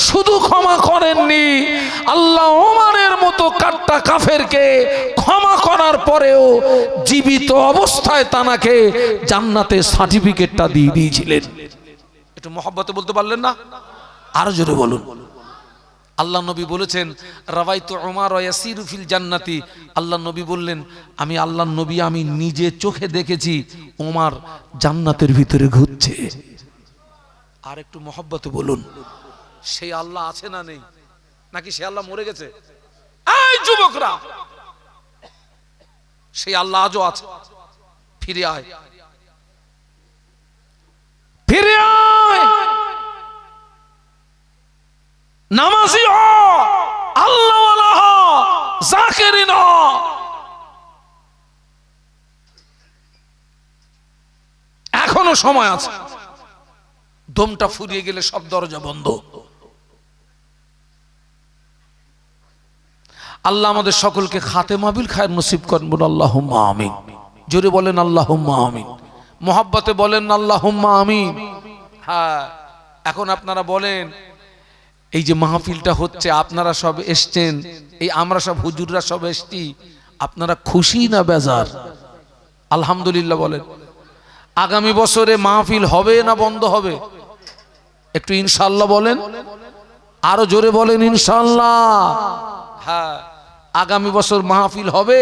শুধু ক্ষমা করেননি, আল্লাহ ওমরের মতো কাট্টা কাফেরকে ক্ষমা করার পরেও জীবিত অবস্থায় তানাকে জান্নাতে সার্টিফিকেটটা দিয়ে দিয়েছিলেন। একটু মহব্বতে বলতে পারলেন না? আরো জোরে বলুন। আল্লাহ নবী বলেছেন, রাওয়াইতু উমার ইয়াসিরু ফিল জান্নাতি। আল্লাহ নবী বললেন, আমি আল্লাহ নবী আমি নিজে চোখে দেখেছি ওমর জান্নাতের ভিতরে ঘুরছে। আর একটু মহব্বতে বলুন, সেই আল্লাহ আছে না নেই? নাকি সেই আল্লাহ মরে গেছে? এই যুবকরা, সেই আল্লাহ আজও আছে। ফিরে আয়, ফিরে আয়, নামাজি হ, আল্লাহওয়ালা হ, জাকিরিন হ। এখনো সময় আছে। দমটা ফুরিয়ে গেলে সব দরজা বন্ধ। আল্লাহ আমাদের সকলকে খাতেমা বিল খায়ের নসিব করেন, বলুন আল্লাহুম্মা আমিন। জোরে বলেন আল্লাহুম্মা আমিন। মোহাব্বতে বলেন আল্লাহুম্মা আমিন। হ্যাঁ, এখন আপনারা বলেন, এই যে মাহফিলটা হচ্ছে, আপনারা সব এসছেন, এই আমরা সব হুজুররা সব এসছি, আপনারা খুশি না বেজার? আলহামদুলিল্লাহ বলেন। আগামী বছরে মাহফিল হবে না বন্ধ হবে? একটু ইনশাআল্লাহ বলেন, আরো জোরে বলেন ইনশাআল্লাহ। হ্যাঁ, আগামী বছর মাহফিল হবে।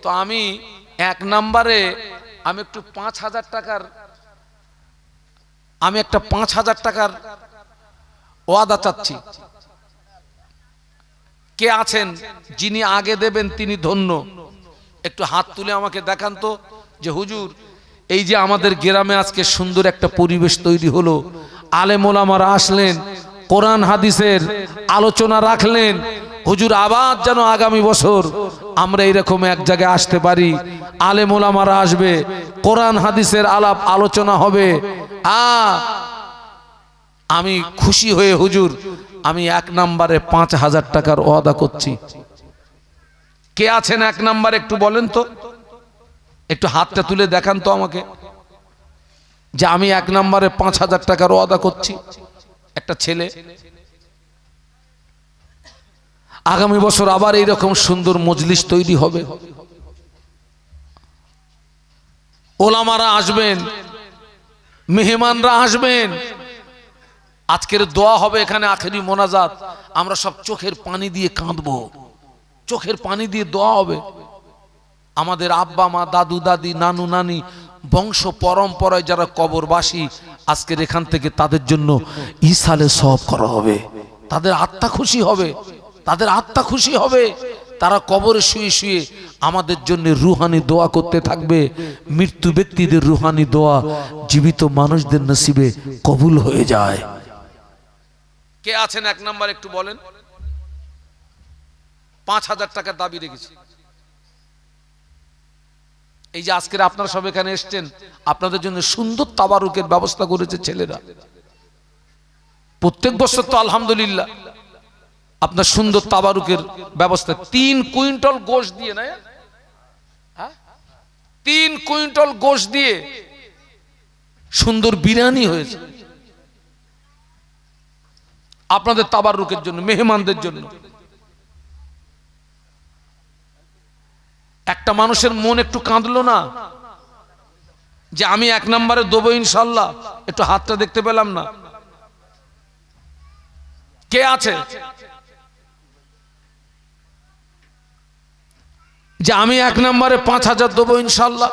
তো আমি এক নম্বরে আমি একটু 5,000 টাকার, আমি একটা 5,000 টাকার ওয়াদা চাচ্ছি। কে আছেন যিনি আগে দেবেন তিনি ধন্য? একটু হাত তুলে আমাকে দেখান তো, যে হুজুর এই যে আমাদের গ্রামে আজকে সুন্দর একটা পরিবেশ তৈরি হলো, আলেম ওলামারা আসলেন, কোরআন হাদিসের আলোচনা রাখলেন, হুজুর আবার যেন আগামী বছর আমরা এরকম এক জায়গায় আসতে পারি, আলেম ওলামারা আসবে, কোরআন হাদিসের আলাপ আলোচনা হবে। আমি খুশি হয়ে হুজুর আমি এক নম্বরে 5,000 টাকার ওয়াদা করছি। কে আছেন এক নম্বরে একটু বলেন তো, একটু হাতটা তুলে দেখান তো আমাকে, যে আমি এক নম্বরে 5,000 টাকার ওয়াদা করছি। একটা ছেলে, আগামী বছর আবার এইরকম সুন্দর মজলিস তৈরি হবে, ওলামারা আসবেন, মেহমানরা আসবেন, আজকের দোয়া হবে এখানে, আখেরি মোনাজাত, আমরা সব চোখের পানি দিয়ে কাঁদবো, চোখের পানি দিয়ে দোয়া হবে। আমাদের আব্বা মা, দাদু দাদি, নানু নানি, বংশ পরম্পরায় যারা কবরবাসী, আজকের এখান থেকে তাদের জন্য ইসালে সওয়াব করা হবে। তাদের আত্মা খুশি হবে, তাদের আত্মা খুশি হবে। তারা কবরে শুয়ে শুয়ে আমাদের জন্য রুহানি দোয়া করতে থাকবে। মৃত্যু ব্যক্তিদের রুহানি দোয়া জীবিত মানুষদের নসিবে কবুল হয়ে যায়। কে আছেন এক নাম্বার একটু বলেন? 5,000 টাকার দাবি রেখেছি। এই যে আজকের আপনারা সব এখানে এসছেন, আপনাদের জন্য সুন্দর তাবারুকের ব্যবস্থা করেছে ছেলেরা। প্রত্যেক বছর তো আলহামদুলিল্লাহ আপনার সুন্দর তাবারুকের ব্যবস্থা। 3 কুইন্টাল গোশত দিয়ে, না 3 কুইন্টাল গোশত দিয়ে সুন্দর বিরিয়ানি হয়েছে আপনাদের তাবারুকের জন্য, মেহমানদের জন্য। একটা মানুষের মন একটু কাঁদলো না যে আমি এক নম্বরে দেবো ইনশাল্লাহ? একটু হাতটা দেখতে পেলাম না। কে আছে যে আমি এক নম্বরে 5,000 দেবো ইনশাল্লাহ?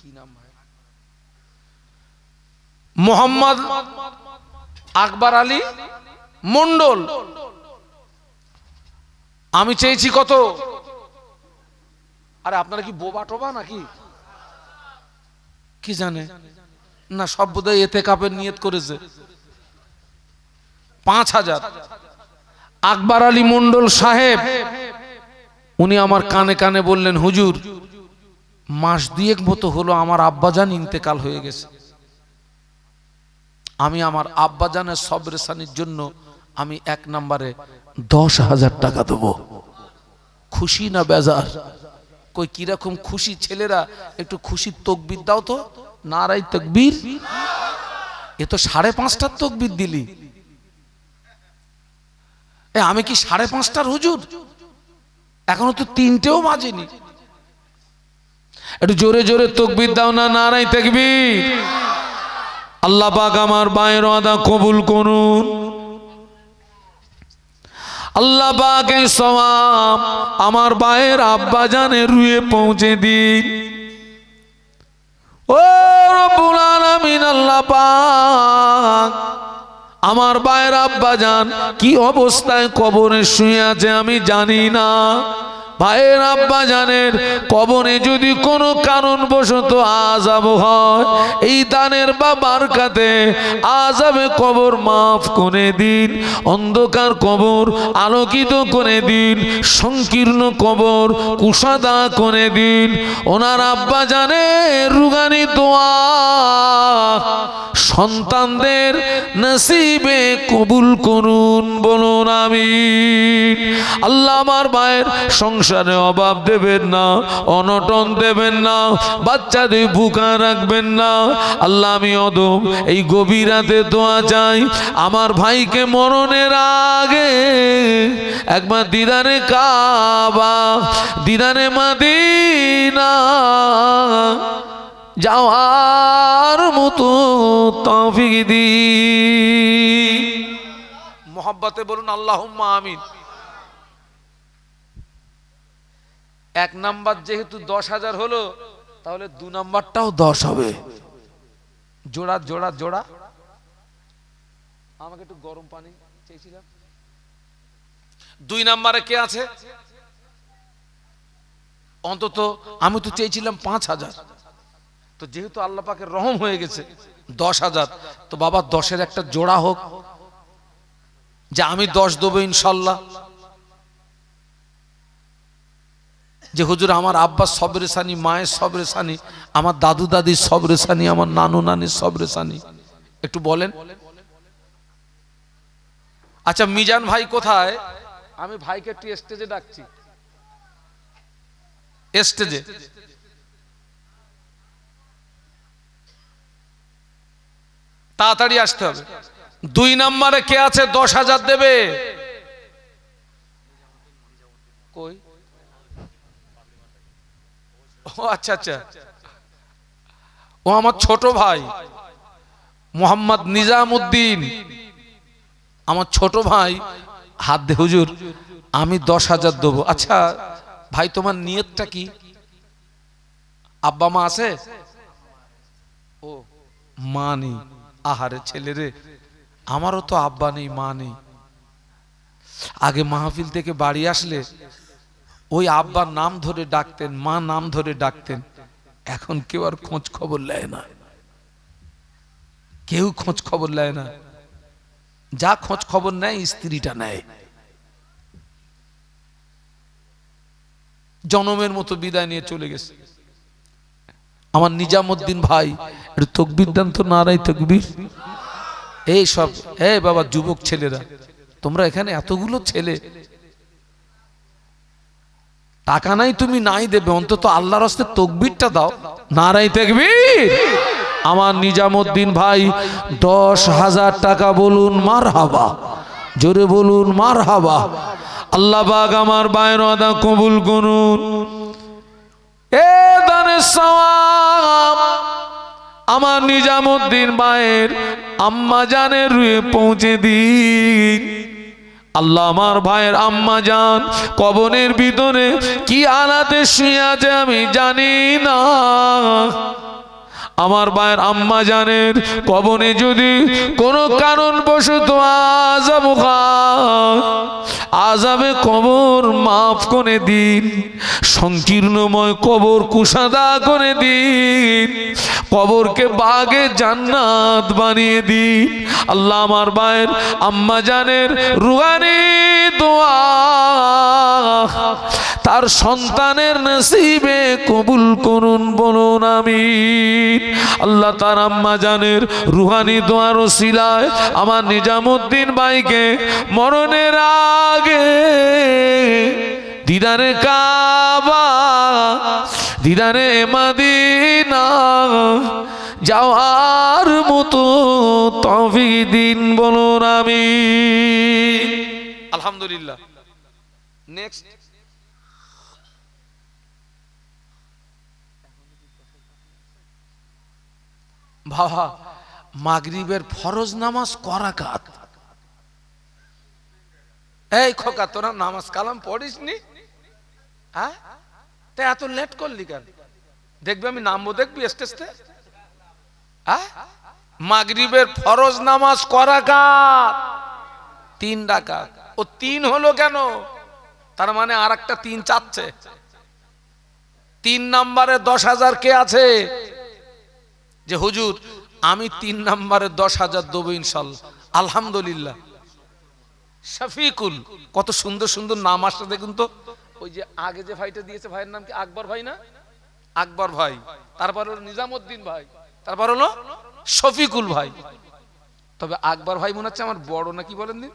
কি নাম ভাই? মোহাম্মদ আকবর আলী মন্ডল। আমি চেয়েছি কত? আরে আপনারা কি বোবা টোবা নাকি? কি জানে না, সব বোধহয় এতে কাপের নিয়ত করেছে। 5,000। আকবর আলী মন্ডল সাহেব উনি আমার কানে কানে বললেন, হুজুর মাস দুয়েক মতো হলো আমার আব্বাজান ইন্তেকাল হয়ে গেছে, আমি আমার আব্বাজানের সবরেসানির জন্য আমি 1 নম্বরে 10,000 টাকা দেবো। খুশি না বেজার? কই কিরকম খুশি ছেলেরা, একটু খুশির তকবীর দাও তো, নারাই তকবীর। এ তো 5.5টার তকবীর দিলি, আমি কি 5.5টার হুজুর? এখনো তো 3টেও বাজেনি। একটু জোরে জোরে তকবীর দাও না, নারাই তাকবীর। আল্লাহ পাক আমার বায়ের ওয়াদা কবুল করুন। আল্লাহ পাক এই সওয়াব আমার বায়ের আব্বা জানের রুয়ে পৌঁছে দিন। ও রব্বুল আলামিন, আল্লাহ পাক আমার বায়ের আব্বা জান কি অবস্থায় কবরে শুয়ে আছে আমি জানি না। ভাইয়ের আব্বা জানের কবরে যদি কোনো কারণবশত আযাব হয়, এই দানের বা বারকাতে আযাবে কবর মাফ করে দিন, অন্ধকার কবর আলোকিত করে দিন, সংকীর্ণ কবর কুশাদা করে দিন। ওনার আব্বা জানের রুগানি দোয়া সন্তানদের নসিবে কবুল করুন, বলুন আমিন। আল্লাহ আমার ভাইয়ের সংসারে অভাব দেবেন না, অনটন দেবেন না, বাচ্চাদের ভুকা রাখবেন না। আল্লাহ আমি অদম এই গভীর রাতে দোয়া চাই, আমার ভাইকে মরণের আগে একবার দিদারে কাবা, দিদারে মদিনা যাওয়ার মতো তৌফিক দিন। মোহাব্বতে বলুন আল্লাহুম্মা আমিন। 1 নাম্বার যেহেতু 10,000 হলো, তাহলে 2 নাম্বারটাও 10 হবে। জোড়া জোড়া জোড়া। আমাকে একটু গরম পানি চেয়েছিলাম। 2 নাম্বারে কে আছে? অন্তত আমি তো চেয়েছিলাম 5,000, তো যেহেতু আল্লাহ পাকের রহম হয়ে গেছে 10,000, তো বাবা 10-এর একটা জোড়া হোক, যে আমি 10 দেবো ইনশাল্লাহ। যে হুজুর আমার আব্বার সবরেসানি, মায়ের সবরেসানি, আমার দাদু দাদির সবরেসানি, আমার নানু নানির সবরেসানি, একটু বলেন। আচ্ছা মিজান ভাই কোথায়? আমি ভাইকে একটু স্টেজে ডাকছি, স্টেজে। তাড়াতাড়ি আসতে হবে। 2 নম্বরে কে আছে 10,000 দেবে? কই? ও আচ্ছা আচ্ছা, ও আমার ছোট ভাই মোহাম্মদ নিজামউদ্দিন, আমার ছোট ভাই। হাত দে হুজুর, আমি 10,000 দেবো। আচ্ছা ভাই তোমার নিয়তটা কি? আব্বা মা আছে? ও মা নেই, আহারে ছেলে রে, আমারও তো আব্বা নেই মা নেই। আগে মাহফিল থেকে বাড়ি আসলে ওই আব্বার নাম ধরে ডাকতেন, মা নাম ধরে ডাকতেন। এখন কেউ আর খোঁজ খবর নেয় না, কেউ খোঁজ খবর নেয় না। যা খোঁজ খবর নেয় স্ত্রীটা নেয়। জনমের মতো বিদায় নিয়ে চলে গেছে। আমার নিজামউদ্দিন ভাই একটু তকবীর দেন তো, নারাই তকবীর। এই সব এই বাবা যুবক ছেলেরা, তোমরা এখানে এতগুলো ছেলে, টাকা নাই তুমি নাই দেবে, অন্তত আল্লাহর রাস্তায় তকবীরটা দাও, নারাই তাকবীর। আমার নিজামউদ্দিন ভাই 10,000 টাকা বলুন মারহাবা, জোরে বলুন মারহাবা। আল্লাহ পাক আমার বায়ের ওয়াদা কবুল করুন। এ দানের সওয়াব আমার নিজামউদ্দিন ভাইয়ের আম্মা জানের রুয়ে পৌঁছে দিন। আল্লাহ আমার ভাইয়ের আম্মা জান কবরের ভিতরে কি হালাতে শুয়ে আছে আমি জানি না। আমার ভাইয়ের আম্মা জানের কবরে যদি কোনো কারণবশত আযাব খায়, আযাবে কবর মাফ করে দিন, সংকীর্ণময় কবর কুশাদা করে দিন, কবরকে বাগে জান্নাত বানিয়ে দিন। আল্লাহ আমার ভাইয়ের আম্মা জানের রুহানি দোয়া তার সন্তানের নসিবে কবুল করুন, বলুন আমিন। আল্লাহ তার আম্মা জানের রুহানি দোয়ার ওসিলায় আমার নিজামুদ্দিন ভাইকে মরণের আগে দিদারে কাবা, দিদারে মদিনা যাওয়ার মতো তৌফিক দিন, বলুন আমিন। আলহামদুলিল্লাহ। নেক্সট বাবা, মাগরিবের ফরজ নামাজ করাকাত। এই খোকা, তোরা নামাজ কালাম পড়িসনি? হ্যাঁ, তা এত লেট করলি কেন? দেখবি আমি নামবো, দেখবি স্টেজতে। হ্যাঁ, মাগরিবের ফরজ নামাজ করাকাত 3 রাকাত। ও 3 হলো কেন? তার মানে আর একটা 3 চাচ্ছে। 3 নম্বরে 10,000 কে আছে যে হুজুর আমি 3 নম্বরে 10,000 দেবো ইনশাল্লাহ? আলহামদুলিল্লাহ। শফিকুল, কত সুন্দর সুন্দর নাম আসছে দেখুন তো। ওই যে আগে যে ভাইটা দিয়েছে, ভাইয়ের নাম কি? আকবর ভাই না? আকবর ভাই, তারপর হলো নিজামুদ্দিন ভাই, তারপর হলো শফিকুল ভাই। তবে আকবর ভাই মনে হচ্ছে আমার বড়, নাকি বলেন দিন?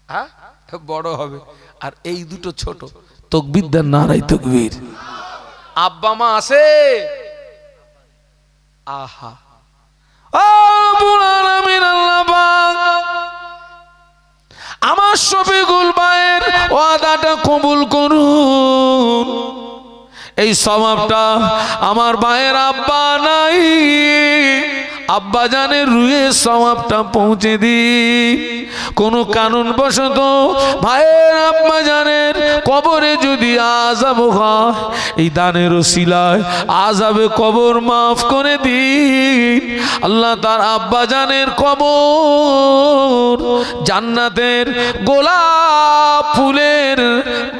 হ্যাঁ, বড় হবে। আর এই দুটো ছোট। তাকবীর দেন, নারায়ে তাকবীর। আব্বা মা আছে? আহা, আমার শফিকুল ভাইয়ের ওয়াদাটা কবুল করুন। এই সওয়াবটা আমার ভাইয়ের আব্বা নাই, আব্বা জানের রুহে সওয়াবটা পৌঁছে দিন। কোনো কারণবশত ভাইয়ের আব্বা জানের কবরে যদি আযাব হয়, এই দানের ওসিলায় আযাবে কবর মাফ করে দিন। আল্লাহ তার আব্বা জানের কবর জান্নাতের গোলাপ ফুলের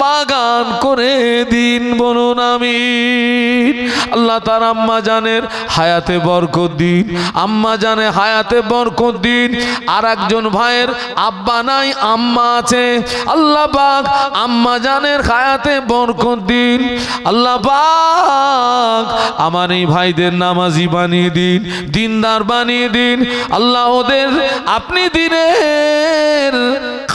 বাগান করে দিন, বলুন আমিন। আল্লাহ তার আম্মা জানের হায়াতে বরকত দিন, আম্মা জানে হায়াতে বরকত দিন। আর একজন ভাইয়ের আব্বা নাই, আম্মা আছে। আল্লাহ পাক আম্মা জানের হায়াতে বরকত দিন। আল্লাহ পাক আমার এই ভাইদের নামাজি বানিয়ে দিন, দিনদার বানিয়ে দিন। আল্লাহ ওদের আপনি দিনের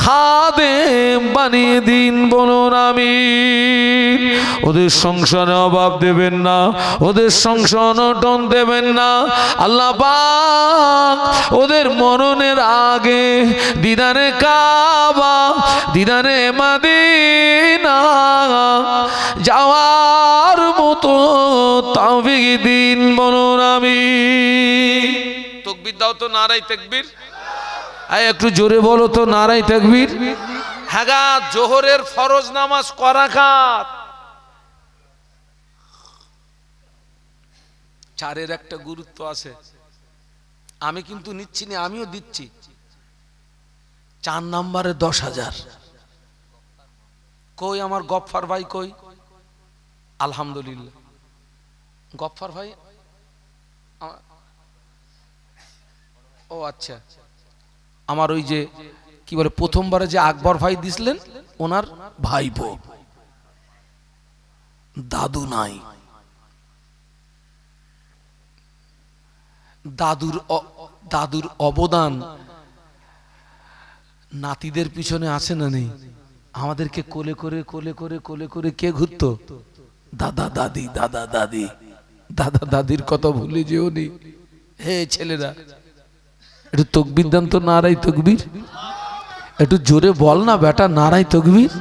খাদেম বানিয়ে দিন, বলুন আমিন। ওদের সংসারে অভাব দেবেন না, ওদের সংসার অনটন দেবেন না। আল্লাহ পাক ওদের মরণের আগে দিদারে কাবা, দিদারে মদিনা যাওয়ার মতো তৌফিক দিন, বলুন আমিন। তাকবীর দাও তো, নারায়ে তাকবীর। একটু জোরে বলো তো, নারায়ে তাকবীর। হ্যাঁ, জোহরের ফরজ নামাজ করাকাত। 4-এর একটা গুরুত্ব আছে, আমি কিন্তু নিচ্ছি না, আমিও দিচ্ছি। 4 নম্বরে 10,000। কই আমার গফফার ভাই কই? আলহামদুলিল্লাহ। গফফার ভাই, ও আচ্ছা, আমার ওই যে কি বলে প্রথমবারে যে আকবর ভাই দিছিলেন, ওনার ভাইপো, দাদু নাই। দাদুর অবদান নাতিদের পিছনে আছে না নেই? আমাদেরকে কোলে করে কোলে করে কোলে করে কে ঘুরতো? দাদা দাদি, দাদা দাদি। দাদা দাদির কথা ভুলে যেও নি। হে ছেলেরা, একটু তাকবীর দেন তো, নারায়ে তাকবীর। একটু জোরে বল না বেটা, নারায়ে তাকবীর।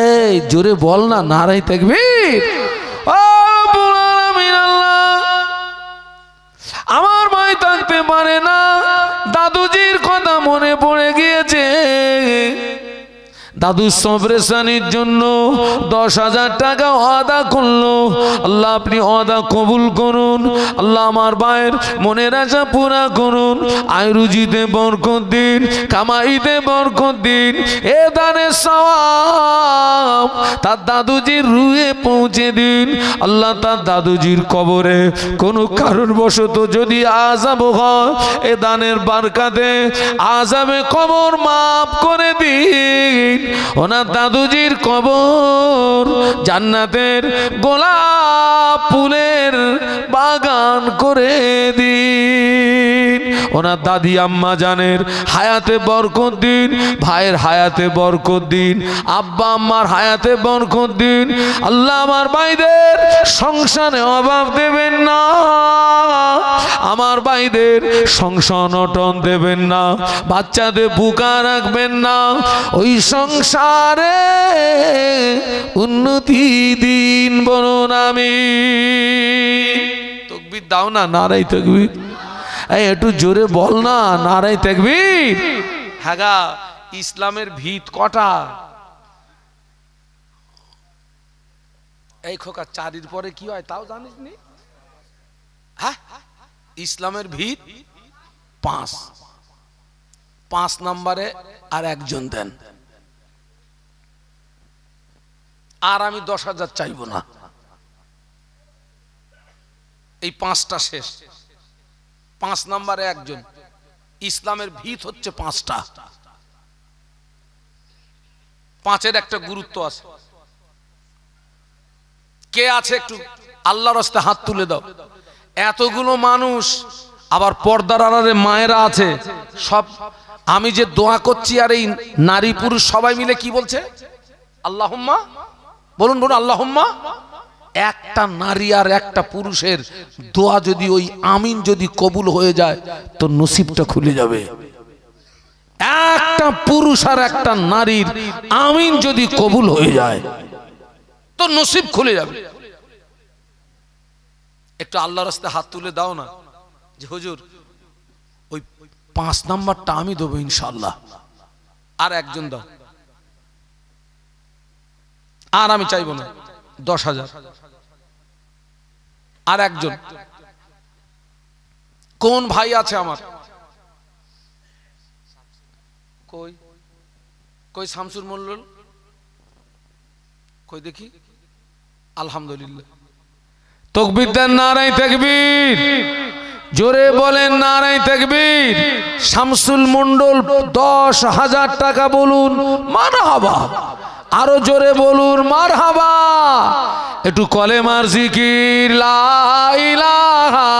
এই জোরে বল না, নারায়ে তাকবীর। আমার ভাই থাকতে পারে না, দাদুজির কথা মনে পড়ে গিয়েছে। দাদু সবরেশানির জন্য 10,000 টাকা ওয়াদা করলো। আল্লাহ আপনি ওয়াদা কবুল করুন। আল্লাহ আমার ভাইয়ের মনের আশা পুরা করুন। আয় রুজিতে বরকত দিন, কামাইতে বরকত দিন। এ দানের সওয়াব তার দাদুজির রুহে পৌঁছে দিন। আল্লাহ তার দাদুজির কবরে কোনো কারণবশত যদি আযাব হয়, এ দানের বারকাতে আযাবে কবর মাফ করে দিন। ওনার দাদুজির কবর জান্নাতের গোলাপ ফুলের বাগান করে দিন। ওনার দাদি আম্মা জানের হায়াতে বরকত দিন, ভাইয়ের হায়াতে বরকত দিন, আব্বা আম্মার হায়াতে বরকত দিন। আল্লাহ আমার ভাইদের সংসারে অভাব দেবেন না, আমার ভাইদের সংসার অটন দেবেন না, বাচ্চাদের বুকা রাখবেন না, ওই সংসারে উন্নতি দিন বলুন আমিন। তাকবীর দাও না, নারায়ে তাকবীর। এই একটু জোরে বল না, নারায়ে তাকবীর। হ্যাঁ গা, ইসলামের ভিত কটা? এই খোকা, 4-এর পরে কি হয় তাও জানিস নি? হ্যাঁ, ইসলামের ভিত 5। 5 নম্বরে আর একজন দেন। আর আমি 10,000 চাইবো না, এই 5টা শেষ। 5 নম্বরে একজন। ইসলামের ভিত হচ্ছে 5টা। 5-এর একটা গুরুত্ব আছে। কে আছে একটু আল্লাহর রাস্তায় হাত তুলে দাও। এতগুলো মানুষ, আবার পর্দার আড়ালে মায়েরা আছে সব। আমি যে দোয়া করছি, আর এই নারী পুরুষ সবাই মিলে কি বলছে? আল্লাহুম্মা বলুন, বলুন আল্লাহুম্মা। একটা নারী আর একটা পুরুষের দোয়া যদি, ওই আমিন যদি কবুল হয়ে যায়, তো নসিবটা খুলে যাবে। একটা পুরুষ আর একটা নারীর আমিন যদি কবুল হয়ে যায়, তো নসিব খুলে যাবে। একটু আল্লাহর রাস্তায় হাত তুলে দাও না, যে হুজুর ওই 5 নাম্বারটা আমি দেবো ইনশাআল্লাহ। আর একজন দাও, আর আমি চাইবো না। 10,000। আর একজন কোন ভাই আছে আমার? কই কই শামসুর মোল্লল কই দেখি। আলহামদুলিল্লাহ। তাকবীর দেন, নারায়ে তাকবীর। জোরে বলেন নারায়ে তাকবীর। শামসুল মন্ডল 10,000 টাকা বলুন মারহাবা। আরো জোরে বলুন মারহাবা। একটু কলেমার জিকির, লা ইলাহা।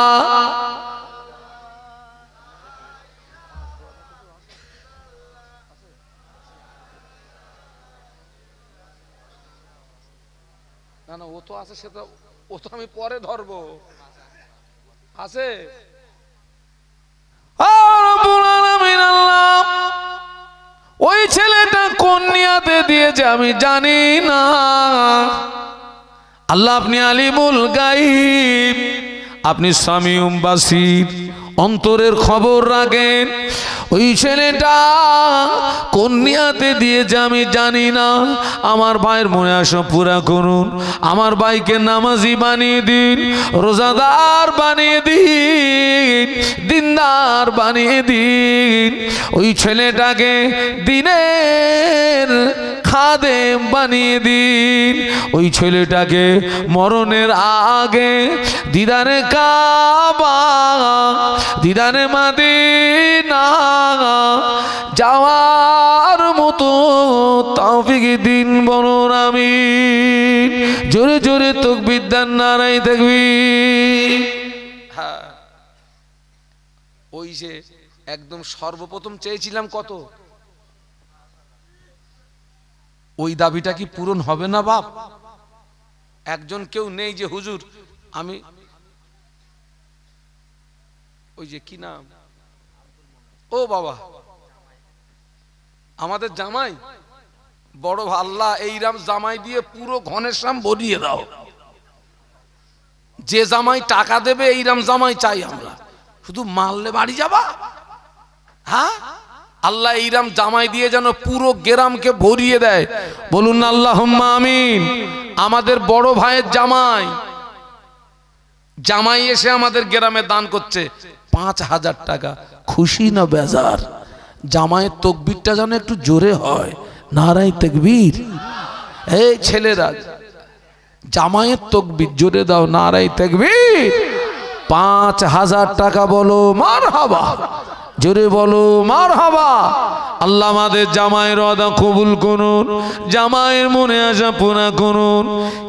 না না, ও তো আছে, সেটা ও তো আমি পরে ধরবো। আছে ওই ছেলেটা কোন নিয়াতে দিয়েছে আমি জানি না। আল্লাহ আপনি আলিমুল গায়ব, আপনি সামিউম বাসির, অন্তরের খবর রাখেন। ওই ছেলেটা কোন নিয়াতে দিয়েছে আমি জানি না। আমার ভাইয়ের মনে আশা পুরা করুন। আমার ভাইকে নামাজি বানিয়ে দিন, রোজাদার বানিয়ে দিন, দিনদার বানিয়ে দিন। ওই ছেলেটাকে দিনের খাদেম বানিয়ে দিন। ওই ছেলেটাকে মরণের আগে দিদারে কাবা, দিদারে মদিনা যাওয়ার মতো তৌফিক দিন বলুন আমিন। জোরে জোরে তাকবীর দেন, নারায়ে তাকবীর। হ্যাঁ, ওই যে একদম সর্বপ্রথম চেয়েছিলাম কত, ওই দাবিটা কি পূরণ হবে না বাপ? একজন কেউ নেই যে হুজুর আমি, ওই যে কি নাম, ও বাবা আমাদের জামাই বড়, আল্লাহ এইরাম জামাই দিয়ে পুরো ঘনেশ্যাম ভরিয়ে দাও। যে জামাই টাকা দেবে এইরাম জামাই চাই আমরা। শুধু মারলে বাড়ি যাবা? হ্যাঁ, আল্লাহ এইরাম জামাই দিয়ে যেন পুরো গ্রামকে ভরিয়ে দেয়। বলুন না আল্লাহুম্মা আমিন। আমাদের বড় ভাইয়ের জামাই এসে আমাদের গ্রামে দান করছে 5,000 টাকা। খুশি না বেজার? জামাইয়ের তাকবীরটা যেন একটু জোরে হয়, নারায়ে তাকবীর। এই ছেলেরা, জামাইয়ের তাকবীর জোরে দাও, নারায়ে তাকবীর। 5,000 টাকা বলো মারহাবা, জোরে বলো মারহাবা। আল্লাহ আমাদের জামাইয়ের ওয়াদা কবুল করুন, জামাইয়ের মনে আশা পুরা করুন।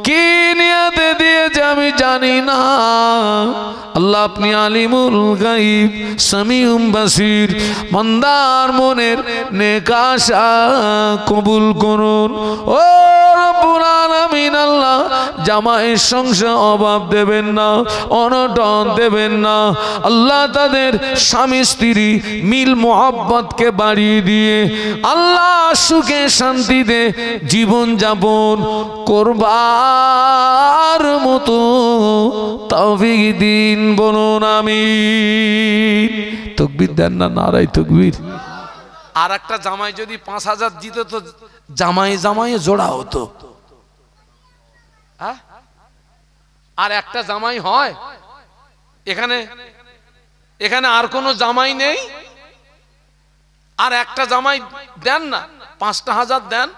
কি নিয়তে দিয়েছে আমি জানি না, আল্লাহ আপনি আলিমুল গায়ব সামিউম বাসির। বান্দার মনের নেক আশা কবুল করুন ও রব্বুল আলামিন। আল্লাহ জামাইয়ের সংসার অভাব দেবেন না, অনটন দেবেন না। আল্লাহ তাদের স্বামী স্ত্রী মিল মোহাব্বতকে বাড়িয়ে দিয়ে আল্লাহ সুখে শান্তিতে জীবন যাপন করবার মতো তৌফিক দিন, বলুন আমিন। তাকবীর দেন না, নারায়ে তাকবীর। আর একটা জামাই যদি 5,000 দিত তো জামাইয়ে জোড়া হতো। আর একটা জামাই হয় এখানে আর কোনো জামাই নেই, আর একটা জামাই দেন না, 5,000 দেন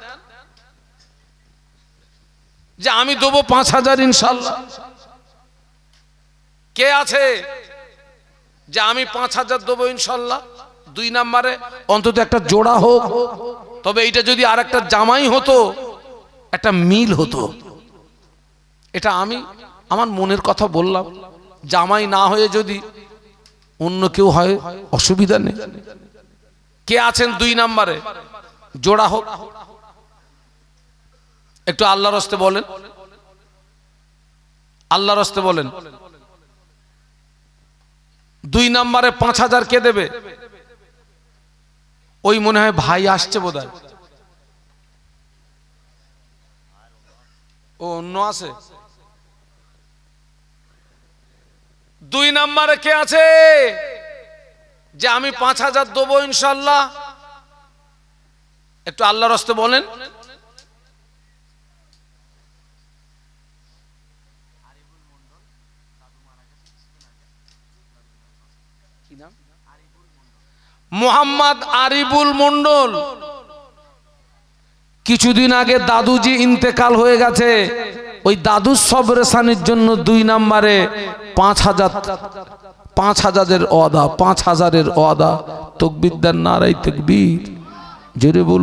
যে আমি দেবো 5,000 ইনশাল্লাহ। কে আছে যে আমি 5,000 দেবো ইনশাল্লাহ? 2 নম্বরে অন্তত একটা জোড়া হোক। তবে এইটা যদি আর একটা জামাই হতো, একটা মিল হতো। এটা আমি আমার মনের কথা বললাম। জামাই না হয়ে যদি অন্য কেউ হয় অসুবিধা নেই। কে আছেন 2 নম্বরে? জোড়া হোক। একটু আল্লাহর রাস্তে বলেন, আল্লাহর রাস্তে বলেন। 2 নম্বরে 5,000 কে দেবে? ওই মনে হয় ভাই আসছে বোধহয়। ও অন্য আছে। 2 নম্বরে কে আছে যে আমি 5,000 দেবো ইনশাল্লাহ? একটু আল্লাহর রাস্তে বলেন। মোহাম্মদ আরিবুল মন্ডল। কিছুদিন আগে দাদুজি ইন্তেকাল হয়ে গেছে। ওই দাদুর সবরেসানির জন্য 2 নম্বরে 5,000 ওয়াদা, 5,000-এর ওয়াদা। তাকবীর দেন, নারায়ে তাকবীর, জোরে বলুন।